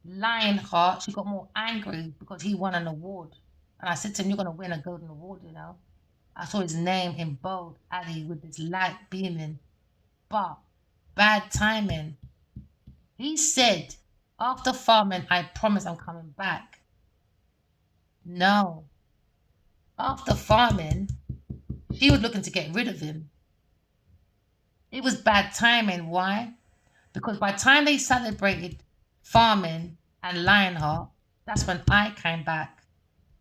Speaker 1: Lionheart, she got more angry because he won an award. And I said to him, "You're gonna win a golden award, you know." I saw his name in bold, Ali, with this light beaming. But bad timing. He said, after farming, I promise I'm coming back. No. After farming, she was looking to get rid of him. It was bad timing. Why? Because by the time they celebrated farming and Lionheart, that's when I came back.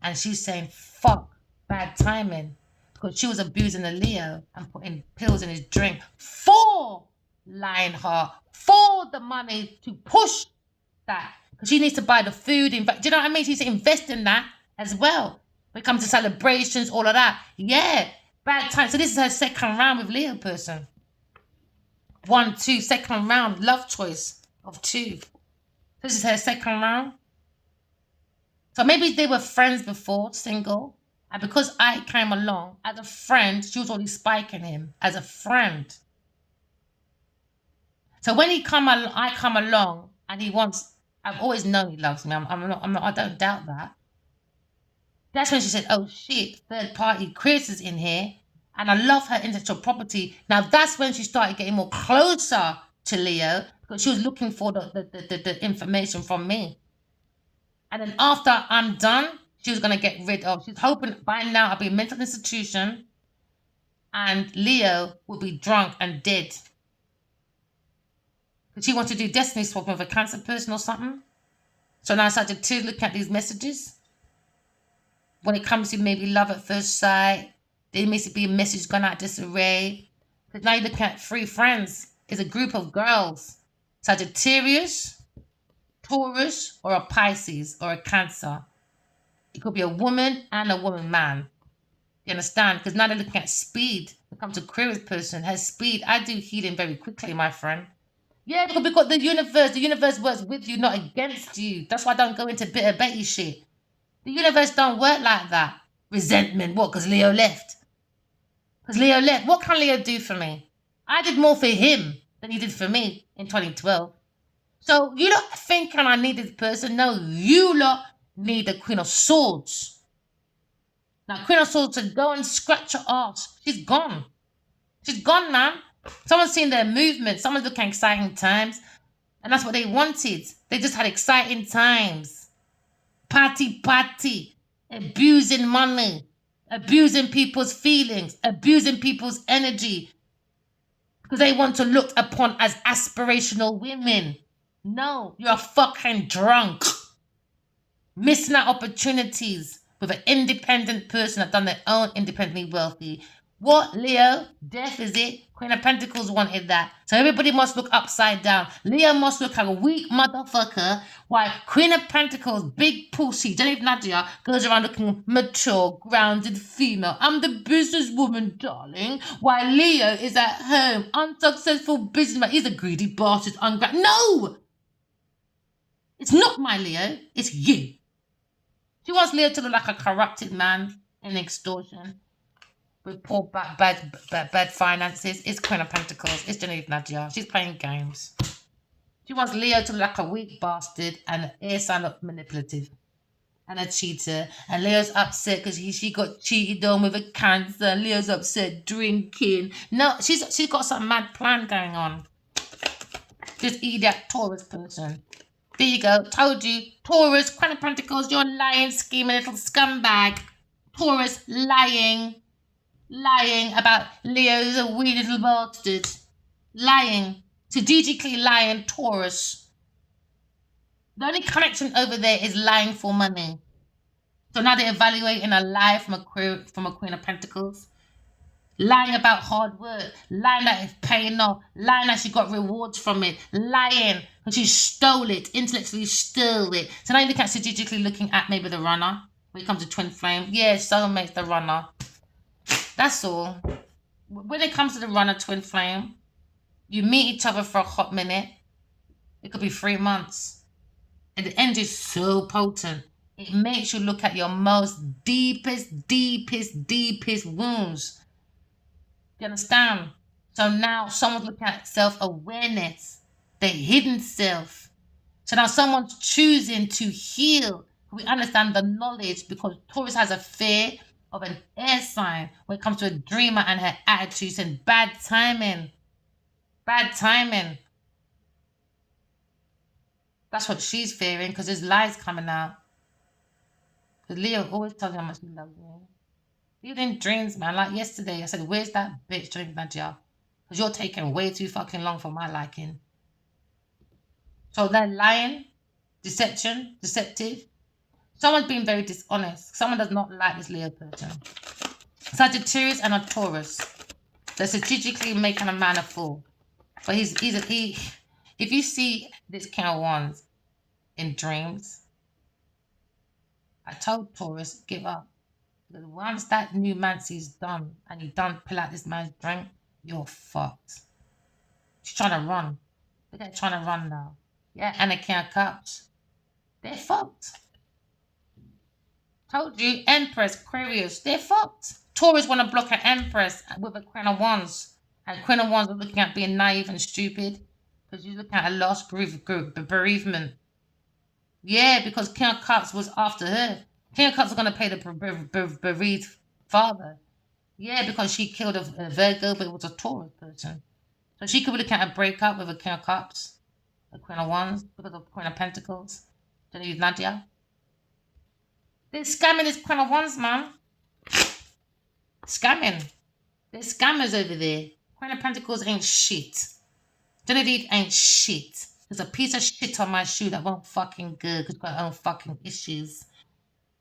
Speaker 1: And she's saying, fuck, bad timing. Because she was abusing the Leo and putting pills in his drink for Lionheart, for the money to push that. Because she needs to buy the food. Do you know what I mean? She needs to invest in that as well. When it comes to celebrations, all of that. Yeah, bad time. So this is her second round with Leo person. 1, 2, second round, love choice of 2. This is her second round. So maybe they were friends before, single. And because I came along as a friend, she was already spiking him as a friend. So when I come along and he wants, I've always known he loves me. I'm not, I don't doubt that. That's when she said, oh shit, third party Chris is in here. And I love her intellectual property. Now that's when she started getting more closer to Leo because she was looking for the information from me. And then after I'm done, she was going to get rid of, she's hoping by now I'll be a mental institution and Leo will be drunk and dead. Because she wants to do destiny swap with a cancer person or something. So now I started to look at these messages. When it comes to maybe love at first sight, there may be a message gone out disarray. Because now you look at 3 friends. It's a group of girls. Sagittarius, Taurus, or a Pisces, or a Cancer. It could be a woman and a woman man. You understand? Because now they're looking at speed. When it comes to Aquarius person, has speed. I do healing very quickly, my friend. Yeah, because we've got the universe. The universe works with you, not against you. That's why I don't go into bitter Betty shit. The universe don't work like that. Resentment. What? Because Leo left. Because Leo left. What can Leo do for me? I did more for him than he did for me in 2012. So you lot thinking I need this person? No, you lot need the Queen of Swords. Now, Queen of Swords said, go and scratch her ass. She's gone. She's gone, man. Someone's seen their movement. Someone's looking at exciting times. And that's what they wanted. They just had exciting times. Party, abusing money, abusing people's feelings, abusing people's energy because they want to look upon as aspirational women. No, you're fucking drunk. Missing out opportunities with an independent person that done their own independently wealthy. What, Leo? Death, is it? Queen of Pentacles wanted that. So everybody must look upside down. Leo must look like a weak motherfucker. While Queen of Pentacles, big pussy, Genevieve Nadia, goes around looking mature, grounded female. I'm the businesswoman, darling. While Leo is at home, unsuccessful businessman. He's a greedy bastard, No! It's not my Leo. It's you. She wants Leo to look like a corrupted man in extortion. With poor bad finances. It's Queen of Pentacles. It's Genevieve Nadia. She's playing games. She wants Leo to look like a weak bastard and air sign up manipulative. And a cheater. And Leo's upset because she got cheated on with a Cancer. And Leo's upset drinking. No, she's got some mad plan going on. Just idiot Taurus person. There you go. Told you. Taurus, Queen of Pentacles, you're lying, scheming little scumbag. Taurus, lying about Leo's a wee little bastard. Lying. Strategically lying, Taurus. The only connection over there is lying for money. So now they're evaluating a lie from a Queen of Pentacles. Lying about hard work, lying that it's paying off, lying that she got rewards from it, lying because she stole it, intellectually stole it. So now you look at strategically looking at maybe the runner when it comes to twin flame. Yeah, soulmate's the runner. That's all. When it comes to the runner twin flame, you meet each other for a hot minute. It could be 3 months. And the energy is so potent. It makes you look at your most deepest wounds. You understand? So now someone's looking at self-awareness, the hidden self. So now someone's choosing to heal. We understand the knowledge because Taurus has a fear of an air sign when it comes to a dreamer and her attitudes and bad timing. Bad timing. That's what she's fearing because there's lies coming out. Because Leo always tells me how much he loves me. Even in dreams, man. Like yesterday, I said, where's that bitch drinking Nadia? Because you're taking way too fucking long for my liking. So then lying, deception, deceptive. Someone's being very dishonest. Someone does not like this Leo person. Sagittarius and a Taurus. They're strategically making a man a fool. But he if you see this King of Wands in dreams, I told Taurus, give up. Because once that numancy's done and you done pull out this man's drink, you're fucked. She's trying to run. Look at her trying to run now. Yeah, and the King of Cups. They're fucked. Told you, Empress, Aquarius, they're fucked. Taurus want to block an Empress with a Queen of Wands. And Queen of Wands are looking at being naive and stupid. Because you're looking at a lost bereavement. Yeah, because King of Cups was after her. King of Cups are going to pay the bereaved father. Yeah, because she killed a Virgo, but it was a Taurus person. So she could be looking at a breakup with a King of Cups, a Queen of Wands, because of Queen of Pentacles. Genevieve Nadia. They're scamming this Queen of Wands, man. Scamming. There's scammers over there. Queen of Pentacles ain't shit. Genevieve ain't shit. There's a piece of shit on my shoe that won't fucking go because it's got her own fucking issues.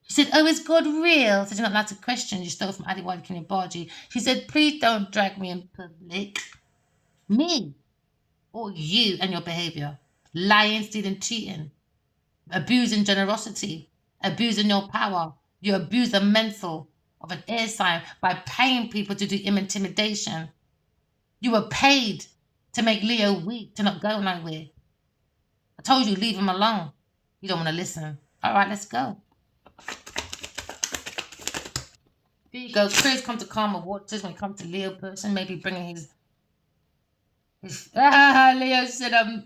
Speaker 1: She said, oh, is God real? So you're not allowed to question. You stole from Adiwadi Kinibaji. She said, please don't drag me in public. Me or you and your behavior. Lying, stealing, cheating. Abusing generosity. Abusing your power. You abuse the mental of an air sign by paying people to do intimidation. You were paid to make Leo weak, to not go nowhere. I told you, leave him alone. You don't want to listen. All right, let's go. Here you go. Chris come to calmer waters when it comes to Leo person, maybe bringing his Leo said,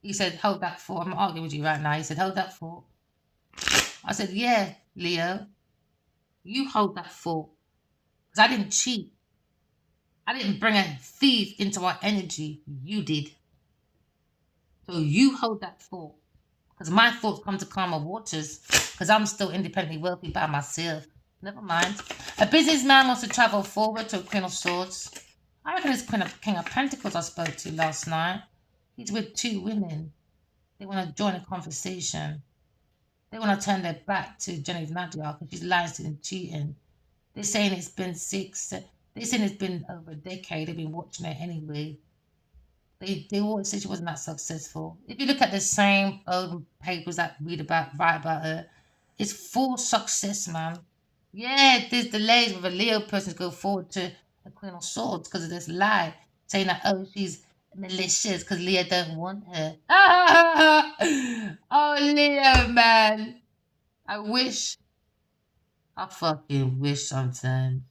Speaker 1: he said, hold that thought. I'm arguing with you right now. He said, hold that thought. I said, yeah, Leo, you hold that thought. Because I didn't cheat. I didn't bring a thief into our energy. You did. So you hold that thought. Because my thoughts come to calmer waters. Because I'm still independently wealthy by myself. Never mind. A businessman wants to travel forward to a Queen of Swords. I reckon it's King of Pentacles I spoke to last night. He's with two women. They want to join a conversation. They want to turn their back to Genevieve Nadia because she's lying and cheating. They're saying it's been they're saying it's been over a decade. They've been watching her anyway. They always say she wasn't that successful. If you look at the same old papers that write about her, it's full success, man. Yeah, there's delays with a Leo person to go forward to a Queen of Swords because of this lie, saying that, oh, she's malicious because Leo don't want her. Oh, Leo, man. I wish. I fucking wish sometimes.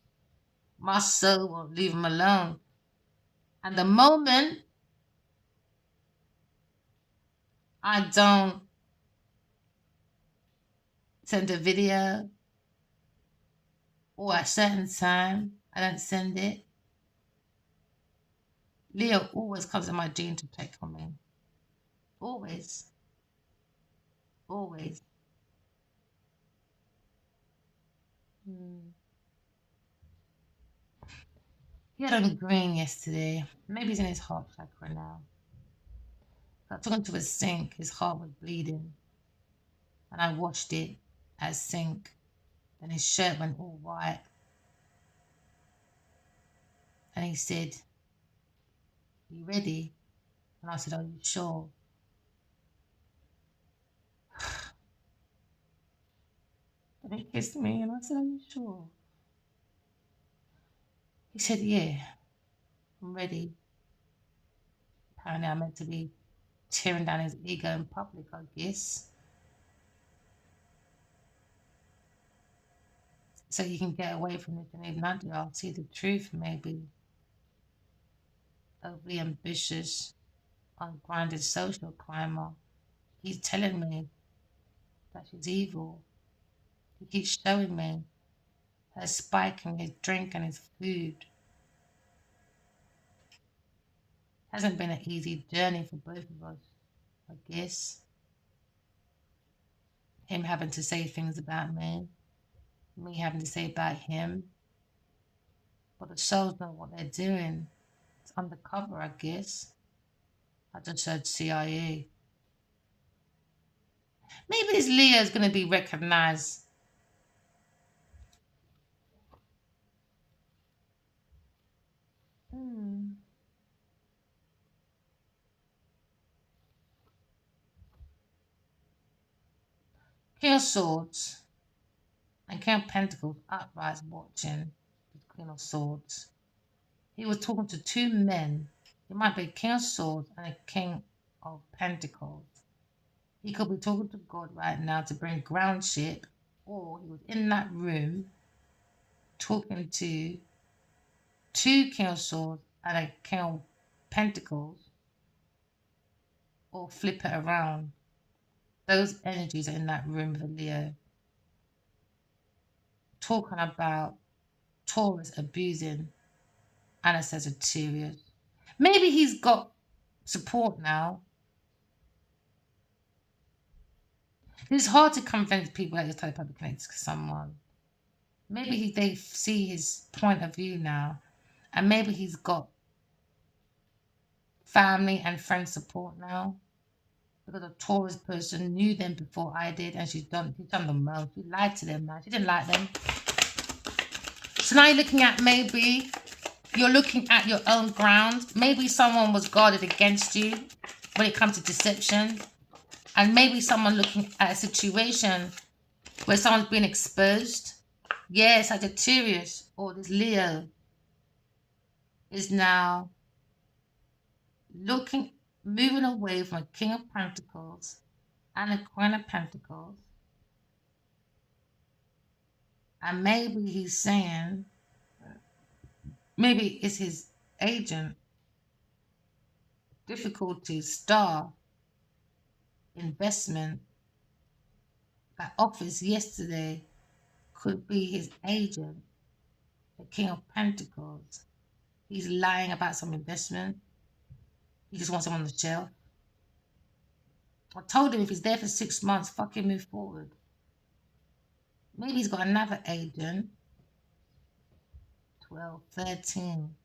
Speaker 1: My soul won't leave him alone. And the moment I don't send a video or at a certain time, I don't send it, Leo always comes in my dream to check on me. Always. Always. He had on green yesterday. Maybe he's in his heart chakra now. I took him to a sink. His heart was bleeding. And I washed it at sink. And his shirt went all white. And he said, "You ready?" And I said, "Are you sure?" And he kissed me and I said, "Are you sure?" He said, "Yeah, I'm ready." Apparently I'm meant to be tearing down his ego in public, I guess. So you can get away from it and even under. I'll see the truth, maybe. Overly ambitious, ungrounded social climber. He's telling me that she's evil. He keeps showing me her spiking his drink and his food. Hasn't been an easy journey for both of us, I guess. Him having to say things about me having to say about him. But the souls know what they're doing. It's undercover, I guess. I just heard CIA. Maybe this Leo's going to be recognized. Hmm. King of Swords and King of Pentacles upright watching the Queen of Swords. He was talking to two men. It might be a King of Swords and a King of Pentacles. He could be talking to God right now to bring groundship, or he was in that room talking to two King of Swords and a King of Pentacles, or flip it around. Those energies are in that room with Leo, talking about Taurus abusing Anna Sagittarius. Maybe he's got support now. It's hard to convince people that you're telepathic connected to someone. Maybe they see his point of view now, and maybe he's got family and friend support now. Because a Taurus person knew them before I did, and she's done the most. She lied to them, man. She didn't like them. So now you're looking at your own ground. Maybe someone was guarded against you when it comes to deception. And maybe someone looking at a situation where someone's been exposed. Yes, Sagittarius or this Leo is now moving away from a King of Pentacles and a Queen of Pentacles. And maybe he's saying, maybe it's his agent, difficulty, star, investment, that office yesterday could be his agent, the King of Pentacles. He's lying about some investment. He just wants him on the shelf. I told him if he's there for 6 months, fucking move forward. Maybe he's got another agent. 12, 13.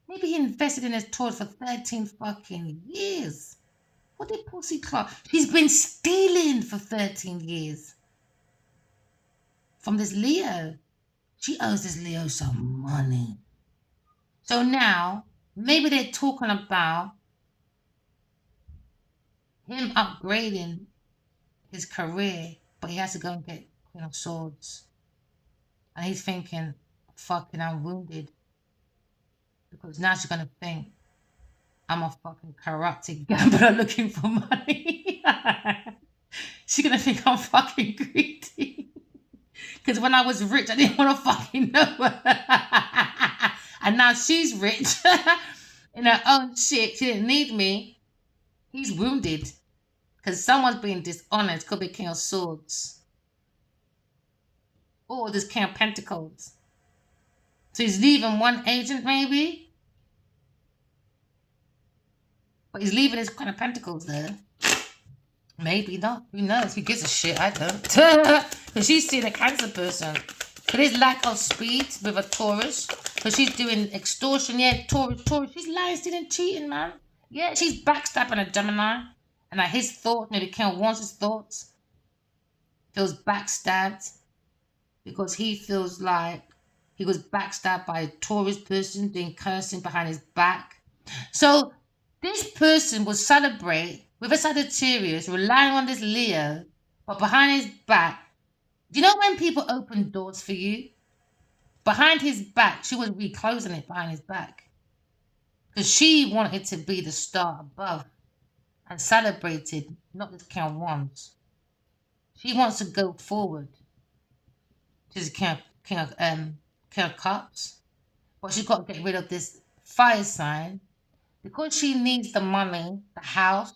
Speaker 1: Maybe he invested in his toys for 13 fucking years. What did Pussy Clark? He's been stealing for 13 years from this Leo. She owes this Leo some money. So now, maybe they're talking about him upgrading his career, but he has to go and get Queen of Swords. And he's thinking, fucking, I'm wounded. Because now she's going to think I'm a fucking corrupted gambler looking for money. She's going to think I'm fucking greedy. Because when I was rich, I didn't want to fucking know her. And now she's rich in her own shit. She didn't need me. He's wounded. Because someone's being dishonest. Could be King of Swords. Or this King of Pentacles. So he's leaving one agent, maybe. But he's leaving his Queen of Pentacles there. Maybe not. Who knows? Who gives a shit? I don't. Because she's seeing a Cancer person. But his lack of speed with a Taurus. Because she's doing extortion. Yeah, Taurus. She's lying, stealing, cheating, man. Yeah, she's backstabbing a Gemini. And like his thoughts, maybe Ken wants his thoughts. Feels backstabbed. Because he feels like He was backstabbed by a Taurus person doing cursing behind his back. So this person will celebrate with a Sagittarius relying on this Leo, but behind his back, do you know when people open doors for you? Behind his back, she was reclosing it behind his back. Because she wanted to be the star above and celebrated, not this King of Wands. She wants to go forward. She's King of Cups. But she's got to get rid of this fire sign because she needs the money, the house,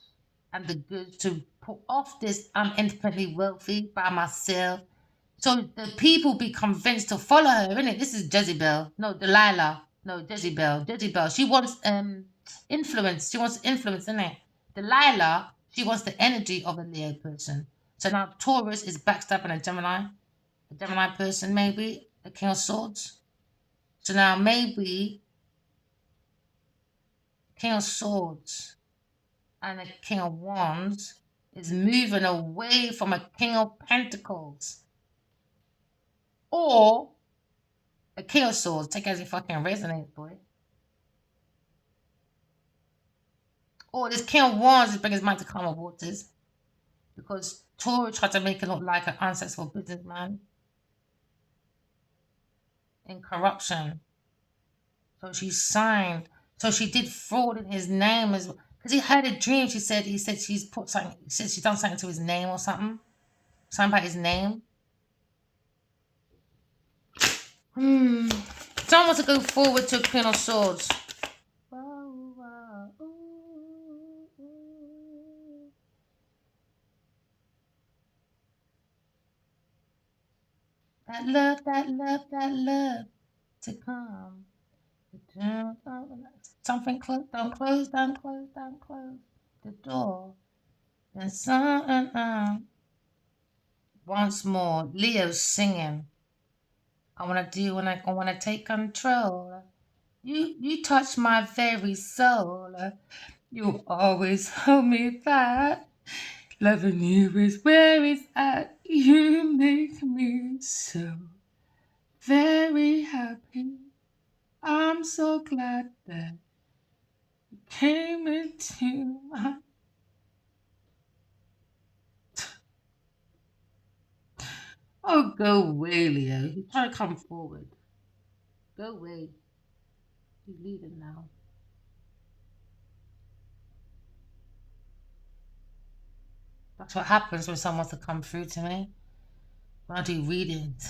Speaker 1: and the goods to put off this I'm infinitely wealthy by myself. So the people be convinced to follow her, innit? This is Jezebel. No, Delilah. No, Jezebel. Jezebel. She wants influence. She wants influence, innit? Delilah, she wants the energy of a Leo person. So now Taurus is backstabbing a Gemini person, maybe, a King of Swords. So now maybe King of Swords and a King of Wands is moving away from a King of Pentacles. Or a King of Swords. Take it as it fucking resonates, boy. Or this King of Wands is bringing his mind to calmer waters. Because Taurus tried to make it look like an unsuccessful businessman in corruption. So she signed. So she did fraud in his name as well. Because he had a dream. He said she's put something. He said she's done something to his name or something. Something about his name. Someone wants to go forward to a Queen of Swords. That love to come. Something close, don't close the door. And something once more, Leo's singing. I wanna take control. You touch my very soul. You always hold me back. Loving you is where it's at. You make me so very happy. I'm so glad that you came into my. Oh, go away, Leo. He's trying to come forward. Go away. He's leaving now. That's what happens when someone wants to come through to me. When I do readings.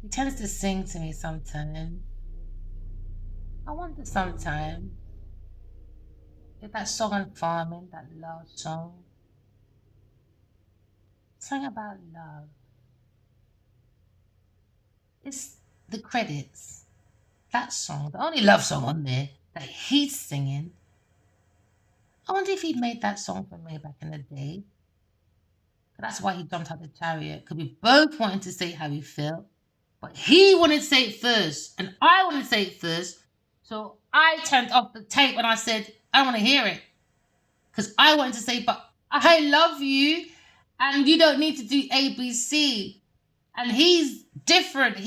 Speaker 1: He tends to sing to me sometimes. I wonder sometimes if that song on farming, that love song, sang about love. It's the credits. That song, the only love song on there that he's singing. I wonder if he made that song for me back in the day. That's why he jumped out the chariot. Because we both wanted to say how we felt. But he wanted to say it first. And I wanted to say it first. So I turned off the tape and I said, I don't want to hear it. Because I wanted to say, but I love you. And you don't need to do ABC. And he's different.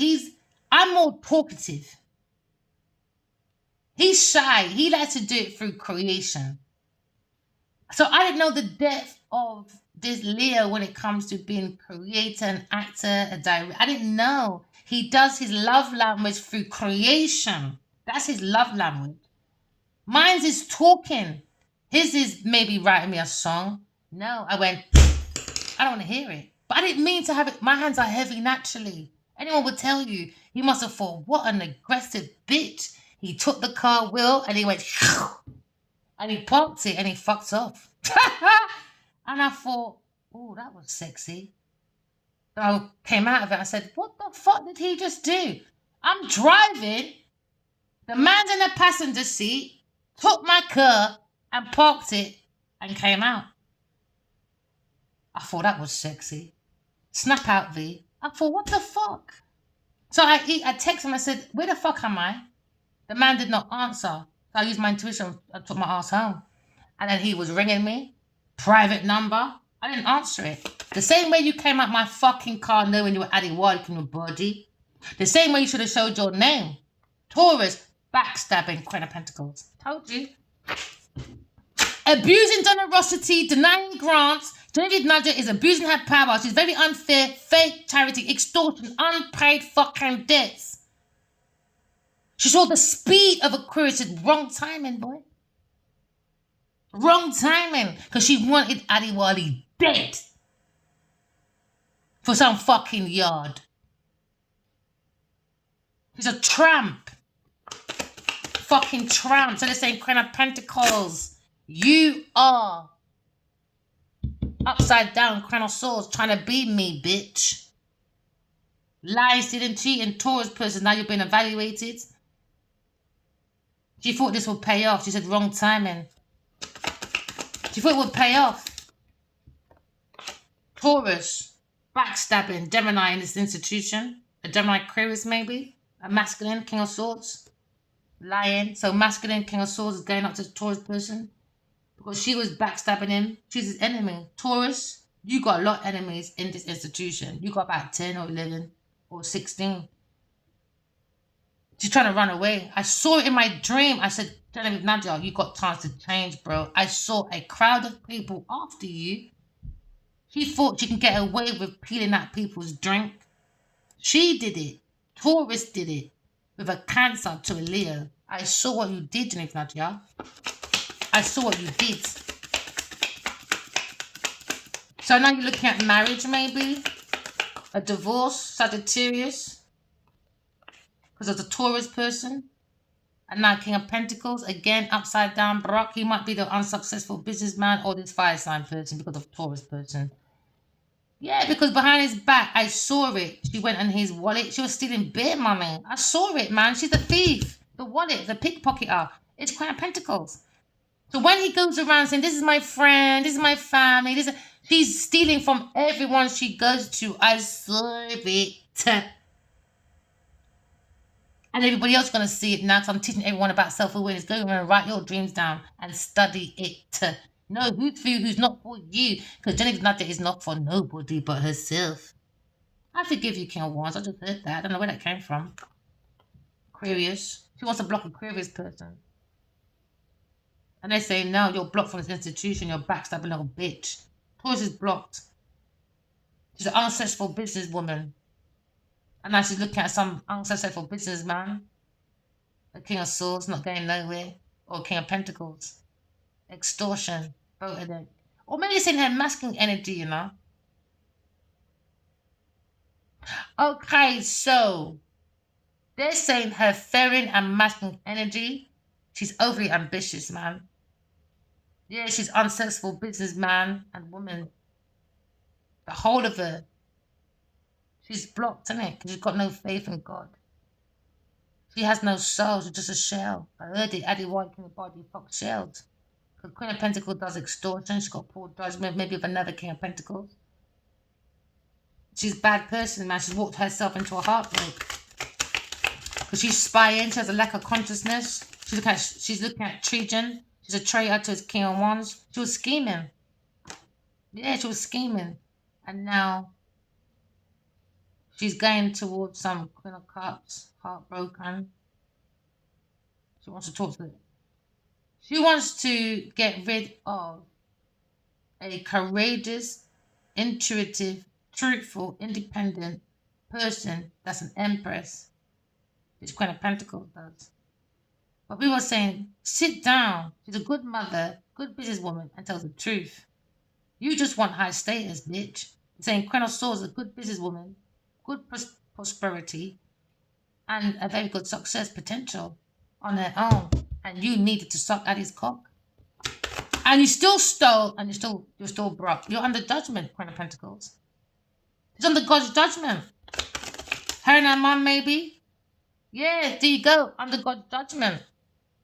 Speaker 1: I'm more talkative. He's shy. He likes to do it through creation. So I didn't know the depth of this Leo when it comes to being a creator, an actor, a director. I didn't know. He does his love language through creation. That's his love language. Mine's is talking. His is maybe writing me a song. No, I went, I don't want to hear it. But I didn't mean to have it. My hands are heavy naturally. Anyone would tell you. He must have thought, what an aggressive bitch. He took the car wheel and he went, and he parked it and he fucked off. And I thought, oh, that was sexy. So I came out of it. I said, what the fuck did he just do? I'm driving. The man's in the passenger seat, took my car and parked it and came out. I thought that was sexy. Snap out V. I thought, what the fuck? So I texted him. I said, where the fuck am I? The man did not answer. So I used my intuition. I took my ass home. And then he was ringing me. Private number. I didn't answer it. The same way you came out my fucking car knowing you were adding work in your body. The same way you should have showed your name. Taurus, backstabbing, Queen of Pentacles. Told you. Abusing generosity, denying grants. Genevieve Nugget is abusing her power. She's very unfair, fake charity, extortion, unpaid fucking debts. She saw the speed of Aquarius. Wrong timing, boy. Wrong timing. Because she wanted Adiwali dead. For some fucking yard. She's a tramp. Fucking tramp. So they're saying Queen of Pentacles. You are upside down Queen of Swords trying to be me, bitch. Lies, didn't cheat, and Taurus person. Now you've been evaluated. She thought this would pay off. She said wrong timing. She thought it would pay off. Taurus, backstabbing, Gemini in this institution. A Gemini Aquarius maybe. A masculine, King of Swords. Lying. So masculine, King of Swords is going up to the Taurus person. Because she was backstabbing him. She's his enemy. Taurus, you got a lot of enemies in this institution. You got about 10 or 11 or 16. She's trying to run away. I saw it in my dream. I said, Genevieve Nadia, you got chance to change, bro. I saw a crowd of people after you. She thought she can get away with peeling out people's drink. She did it. Taurus did it. With a Cancer to a Leo. I saw what you did, Genevieve Nadia. I saw what you did. So now you're looking at marriage, maybe? A divorce, Sagittarius? Because of the Taurus person. And now King of Pentacles, again, upside down, Brock. He might be the unsuccessful businessman or this fire sign person because of Taurus person. Yeah, because behind his back, I saw it. She went in his wallet. She was stealing beer money. I saw it, man. She's a thief. The wallet, the pickpocketer. It's Queen of Pentacles. So when he goes around saying, this is my friend, this is my family, she's stealing from everyone she goes to. I saw it. And everybody else is going to see it now because I'm teaching everyone about self-awareness. Go and write your dreams down and study it. Know who's for you, who's not for you. Because Genevieve Nadia is not for nobody but herself. I forgive you, King of Wands. I just heard that. I don't know where that came from. Aquarius. She wants to block Aquarius person. And they say, no, you're blocked from this institution. You're backstabbing little bitch. Taurus is blocked. She's an unsuccessful businesswoman. And now she's looking at some unsuccessful businessman. A King of Swords, not going nowhere. Or King of Pentacles. Extortion. Both of them. Or maybe it's in her masculine energy, you know. Okay, so they're saying her feminine and masculine energy. She's overly ambitious, man. Yeah, she's unsuccessful businessman and woman. The whole of her. She's blocked, isn't it? Because she's got no faith in God. She has no soul. She's just a shell. I heard it. Addie White in the body fuck shells. The Queen of Pentacles does extortion. She's got poor judgment. Maybe with another King of Pentacles. She's a bad person, man. She's walked herself into a heartbreak. Because she's spying. She has a lack of consciousness. She's looking at Trajan. She's a traitor to his King of Wands. She was scheming. Yeah, she was scheming. And now she's going towards some Queen of Cups. Heartbroken. She wants to talk to them. She wants to get rid of a courageous, intuitive, truthful, independent person that's an empress, which Queen of Pentacles does. But we were saying, sit down. She's a good mother, good businesswoman, and tells the truth. You just want high status, bitch. Saying Queen of Swords is a good businesswoman, good prosperity, and a very good success potential on her own. And you needed to suck at his cock. And you still stole, and you're still broke. You're under judgment, Queen of Pentacles. It's under God's judgment. Her and her mum, maybe. Yeah, there you go. Under God's judgment.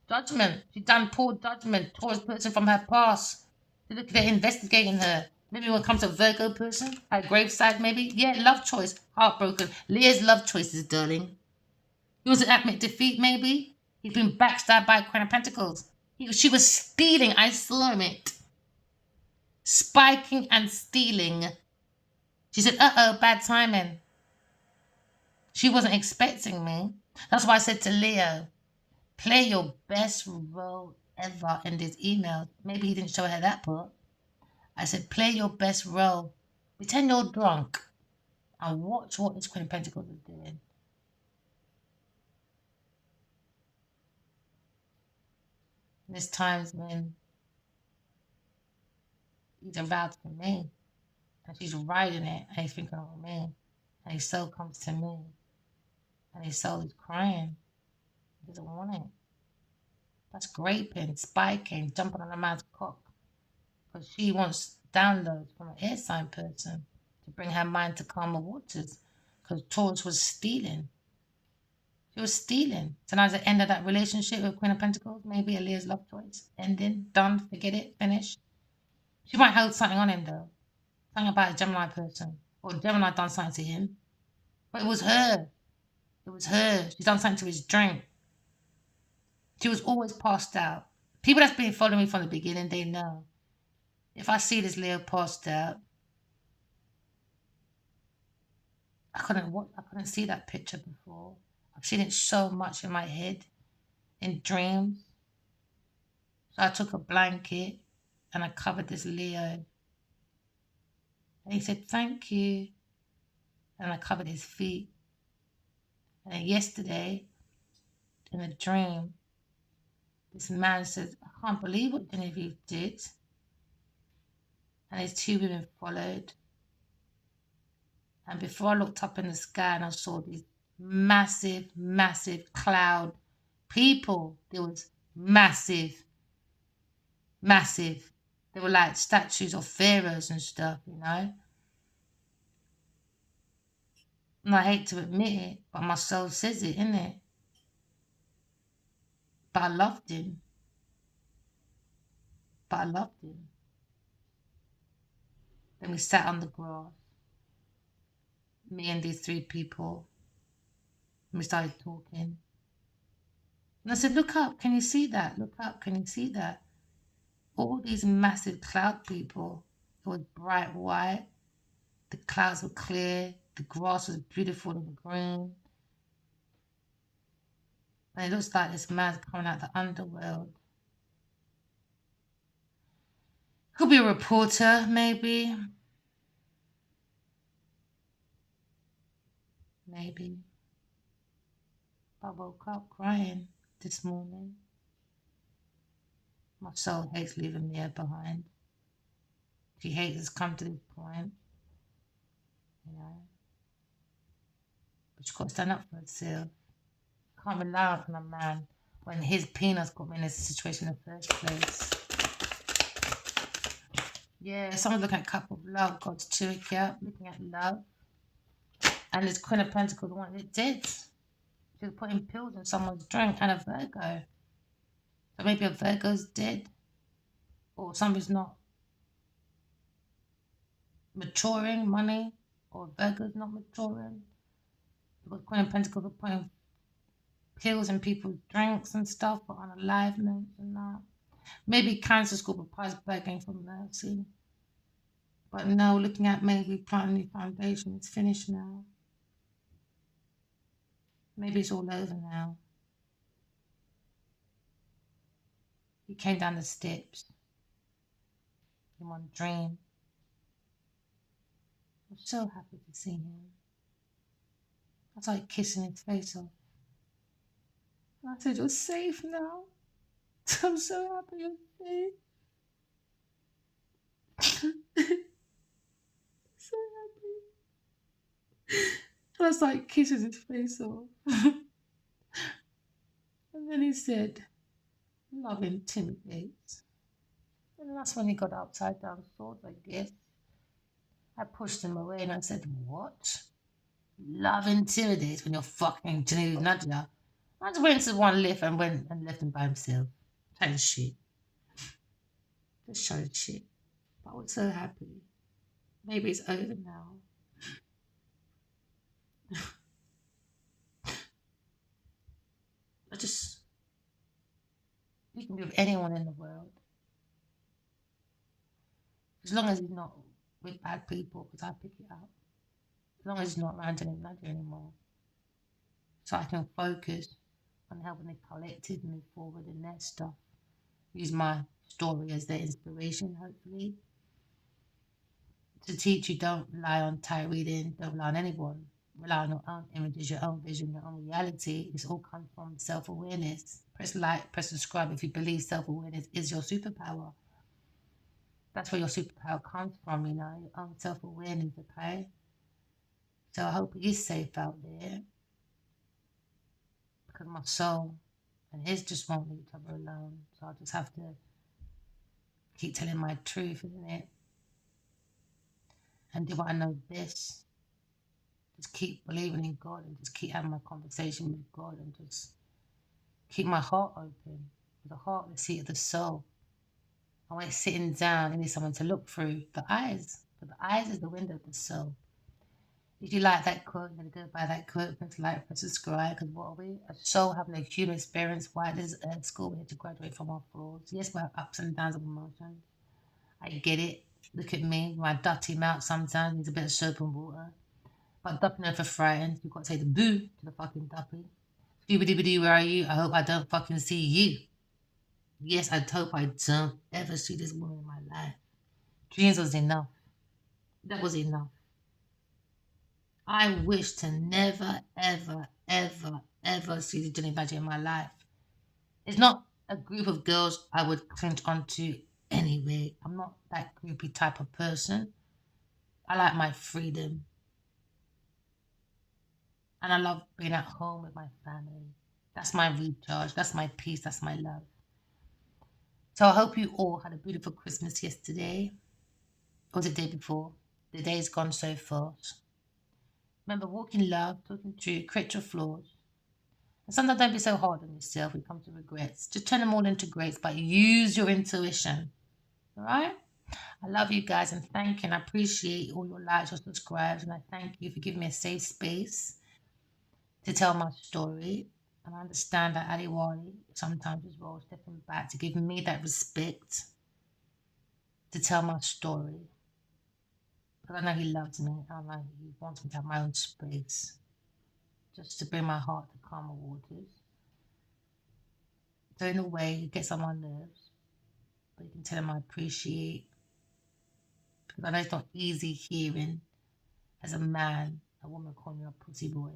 Speaker 1: Judgment. She done poor judgment towards a person from her past. They're investigating her. Maybe when it comes to a Virgo person, her graveside, maybe. Yeah, love choice. Heartbroken. Leah's love choices, darling. He was an admit defeat, maybe. He's been backstabbed by Queen of Pentacles. She was stealing. I saw it. spiking and stealing. She said, uh-oh, bad timing. She wasn't expecting me. That's why I said to Leo, play your best role ever in this email. Maybe he didn't show her that part. I said, play your best role. Pretend you're drunk and watch what this Queen of Pentacles is doing. There's times when he's aroused for me and she's riding it and he's thinking of me. And his soul comes to me and his soul is crying. He doesn't want it. That's graping, spiking, jumping on a man's cock. Because she wants downloads from an air sign person to bring her mind to calmer waters. Because Taurus was stealing. She was stealing. So now at the end of that relationship with Queen of Pentacles, maybe Aaliyah's love choice. Ending, done, forget it, finished. She might hold something on him though. Something about a Gemini person. Or Gemini done something to him. But it was her. It was her. She done something to his drink. She was always passed out. People that's been following me from the beginning, they know. If I see this Leo passed out, I couldn't see that picture before. I've seen it so much in my head, in dreams. So I took a blanket and I covered this Leo. And he said, thank you. And I covered his feet. And then yesterday, in a dream, this man said, I can't believe what Genevieve did. And his two women followed. And before I looked up in the sky and I saw these massive, massive cloud people, there was massive, massive. They were like statues of pharaohs and stuff, you know. And I hate to admit it, but my soul says it, innit? But I loved him. But I loved him. Then we sat on the grass, me and these three people, and we started talking. And I said, look up, can you see that? Look up, can you see that? All these massive cloud people. It was bright white. The clouds were clear. The grass was beautiful and green. And it looks like this man's coming out of the underworld. Could be a reporter, maybe. Maybe. I woke up crying this morning. My soul hates leaving Mia behind. She hates us come to this point, you know. But she's got to stand up for herself. Can't rely on a man when his penis got me in this situation in the first place. Yeah, someone's looking at cup of love, God's Chirikia, looking at love. And this Queen of Pentacles, the one that did. She was putting pills in someone's drink and a Virgo. So maybe a Virgo's dead. Or somebody's not maturing money. Or Virgo's not maturing. Because Queen of Pentacles are putting pills in people's drinks and stuff for unaliveness and that. Maybe Cancer School, but Pies begging for mercy. But no, looking at maybe planting the foundation, it's finished now. Maybe it's all over now. He came down the steps in one dream. I'm so happy to see him. I started kissing his face off. And I said, you're safe now. I'm so happy you're safe. So happy. And I started kissing his face off. And then he said, love intimidates. And that's when he got upside down sword, I guess. I pushed him away and I said, what? Love intimidates when you're fucking Janine Nadja. I just went to one lift and went and left him by himself. Kind of shit. Just showing shit. But I was so happy. Maybe it's over now. You can be with anyone in the world. As long as he's not with bad people, because I pick it up. As long as he's not around anymore. So I can focus on helping the collective move forward in their stuff. Use my story as their inspiration, hopefully. To teach you, don't rely on tarot reading, don't rely on anyone. Rely on your own images, your own vision, your own reality. This all comes from self awareness. Press like, press subscribe if you believe self awareness is your superpower. That's where your superpower comes from, your own self awareness, okay? So I hope it is safe out there because my soul and his just won't leave each other alone. So I just have to keep telling my truth, isn't it? And do I know this? Just keep believing in God and just keep having my conversation with God and just keep my heart open. The heart, the seat of the soul. And when it's sitting down, I need someone to look through the eyes. But the eyes is the window of the soul. If you like that quote, you're going to go by that quote, press like, press subscribe, because what are we? A soul having a human experience. Why does school we had to graduate from our flaws? Yes, we have ups and downs of emotions. I get it. Look at me, my dirty mouth sometimes needs a bit of soap and water. But dupping over frightened, you've got to say the boo to the fucking duppy. Doobie where are you? I hope I don't fucking see you. Yes, I hope I don't ever see this woman in my life. Dreams was enough. That was enough. I wish to never, ever, ever, ever see the Jenny Badger in my life. It's not a group of girls I would cling onto anyway. I'm not that groupie type of person. I like my freedom. And I love being at home with my family. That's my recharge. That's my peace. That's my love. So I hope you all had a beautiful Christmas yesterday or the day before. The day's gone so fast. Remember, walk in love, talking true, correct your flaws. And sometimes don't be so hard on yourself when it comes to regrets. Just turn them all into greats, but use your intuition. All right? I love you guys and thank you. And I appreciate all your likes, your subscribes. And I thank you for giving me a safe space to tell my story. And I understand that Adiwali sometimes as well stepping back to give me that respect to tell my story. But I know he loves me. I know he wants me to have my own space just to bring my heart to calmer waters. So in a way, he gets on my nerves, but you can tell him I appreciate because I know it's not easy hearing as a man a woman calling me a pussy boy,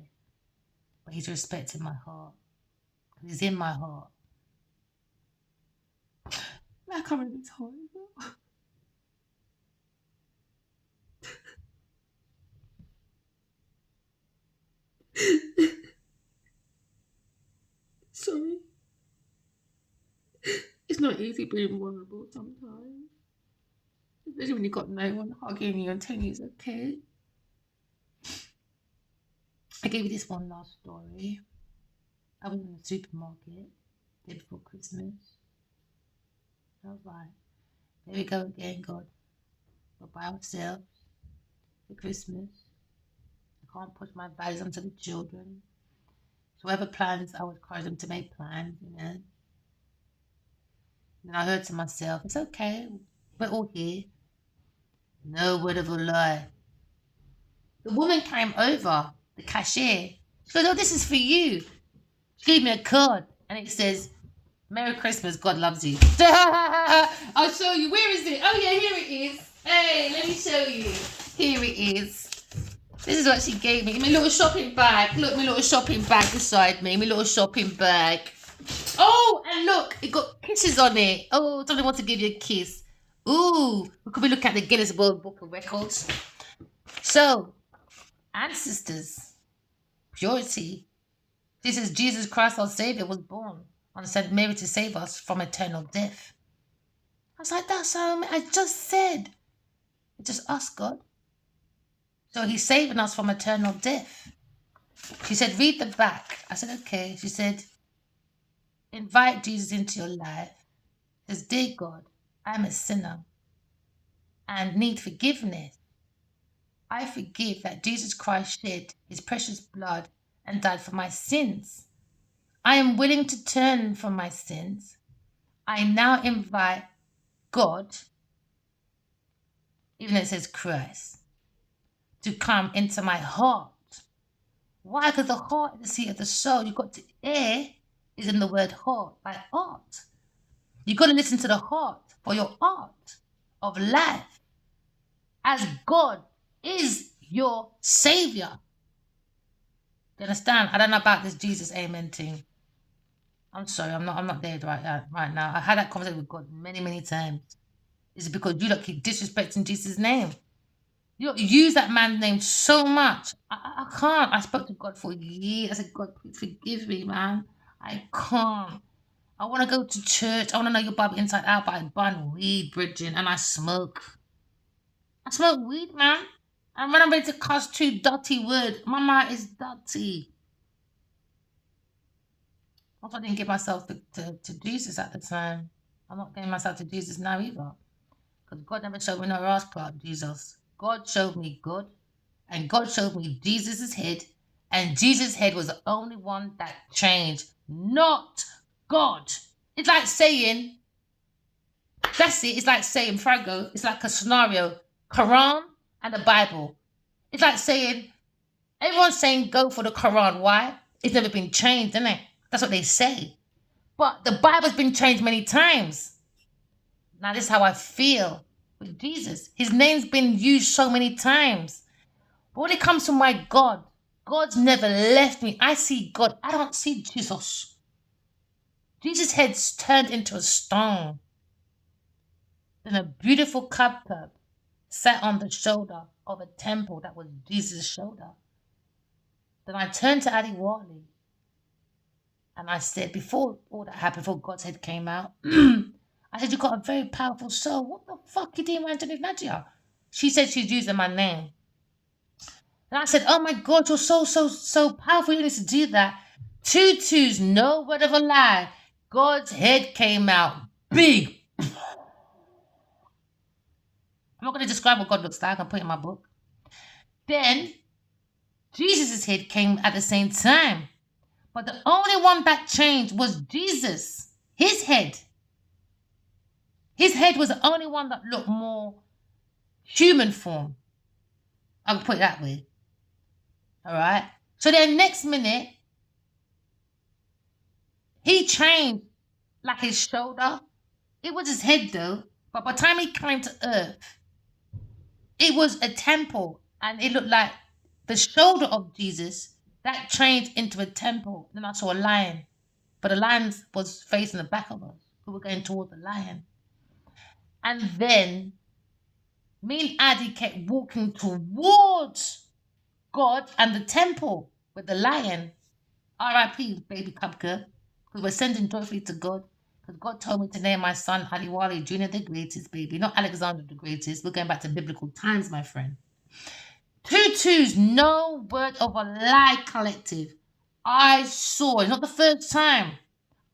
Speaker 1: but he's respecting my heart because he's in my heart. I can't really tell you. Sorry. It's not easy being vulnerable sometimes. Especially when you've got no one hugging you and telling you it's okay. I gave you this one last story. I was in the supermarket day before Christmas. I was like, there we go again, God. We're by ourselves for Christmas. I can't push my values onto the children. So whatever plans, I would encourage them to make plans. And I heard to myself, it's okay. We're all here. No word of a lie. The woman came over, the cashier. She goes, oh, this is for you. She gave me a card and it says, Merry Christmas, God loves you. I'll show you. Where is it? Oh, yeah, here it is. Hey, let me show you. Here it is. This is what she gave me. My little shopping bag. Look, my little shopping bag beside me. My little shopping bag. Oh, and look, it got kisses on it. Oh, somebody wants to give you a kiss. Ooh, we could be looking at the Guinness World Book of Records. So, ancestors, purity. This is Jesus Christ, our Savior, was born on St. Mary to save us from eternal death. I was like, that's how I just said. It's just us, God. So he's saving us from eternal death. She said, read the back. I said, okay. She said, invite Jesus into your life. She says, dear God, I'm a sinner and need forgiveness. I forgive that Jesus Christ shed his precious blood and died for my sins. I am willing to turn from my sins. I now invite God even though it says Christ, to come into my heart. Why? Because the heart is the seat of the soul. You've got to air is in the word heart, like art. You've got to listen to the heart for your art of life, as God is your savior. You understand? I don't know about this Jesus amen thing. I'm sorry, I'm not there right now. I had that conversation with God many times. It's because you lot keep disrespecting Jesus' name. You use that man's name so much. I can't. I spoke to God for years. I said, God, please forgive me, man. I can't. I want to go to church. I want to know your Bible inside out, but I burn weed, Bridget, and I smoke. I smoke weed, man. And when I'm ready to cuss two dirty words, my mind is dirty. I didn't give myself to Jesus at the time. I'm not giving myself to Jesus now either. Because God never showed me no ass clout, Jesus. God showed me God. And God showed me Jesus' head. And Jesus' head was the only one that changed, not God. It's like saying, that's it. It's like saying, Frago, it's like a scenario. Quran and the Bible. It's like saying, everyone's saying go for the Quran. Why? It's never been changed, isn't it? That's what they say. But the Bible's been changed many times. Now, this is how I feel with Jesus. His name's been used so many times. But when it comes to my God, God's never left me. I see God. I don't see Jesus. Jesus' head's turned into a stone. Then a beautiful cupbearer sat on the shoulder of a temple that was Jesus' shoulder. Then I turned to Ali Wali and I said, before all that happened, before God's head came out, I said, you got a very powerful soul. What the fuck you doing, Anthony Nadia? She said she's using my name. And I said, oh my God, you're so powerful. You need to do that. Tutu's no word of a lie. God's head came out big. I'm not going to describe what God looks like. I'll put it in my book. Then Jesus' head came at the same time. But the only one that changed was Jesus. His head. His head was the only one that looked more human form. I'll put it that way. All right. So then next minute, he changed like his shoulder. It was his head though. But by the time he came to earth, it was a temple. And it looked like the shoulder of Jesus that changed into a temple. Then I saw a lion. But the lion was facing the back of us. We were going toward the lion. And then me and Addy kept walking towards God and the temple with the lion. R.I.P. baby cupcake. Because we're sending joyfully to God. Because God told me to name my son Ali Wali Jr. the greatest, baby. Not Alexander the greatest. We're going back to biblical times, my friend. Tutu's no word of a lie collective. I saw, it's not the first time,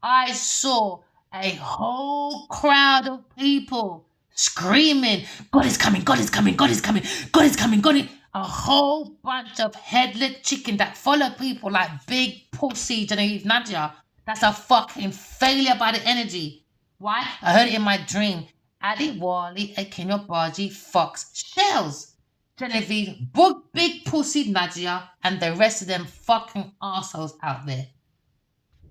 Speaker 1: I saw a whole crowd of people screaming, God is coming, God is coming, God is coming, God is coming, God is... A whole bunch of headless chicken that follow people like big pussy Genevieve Nadia. That's a fucking failure by the energy. Why? I heard it in my dream. Ali Wali and Kenya Baji fucks shells. Genevieve, big pussy Nadia, and the rest of them fucking assholes out there.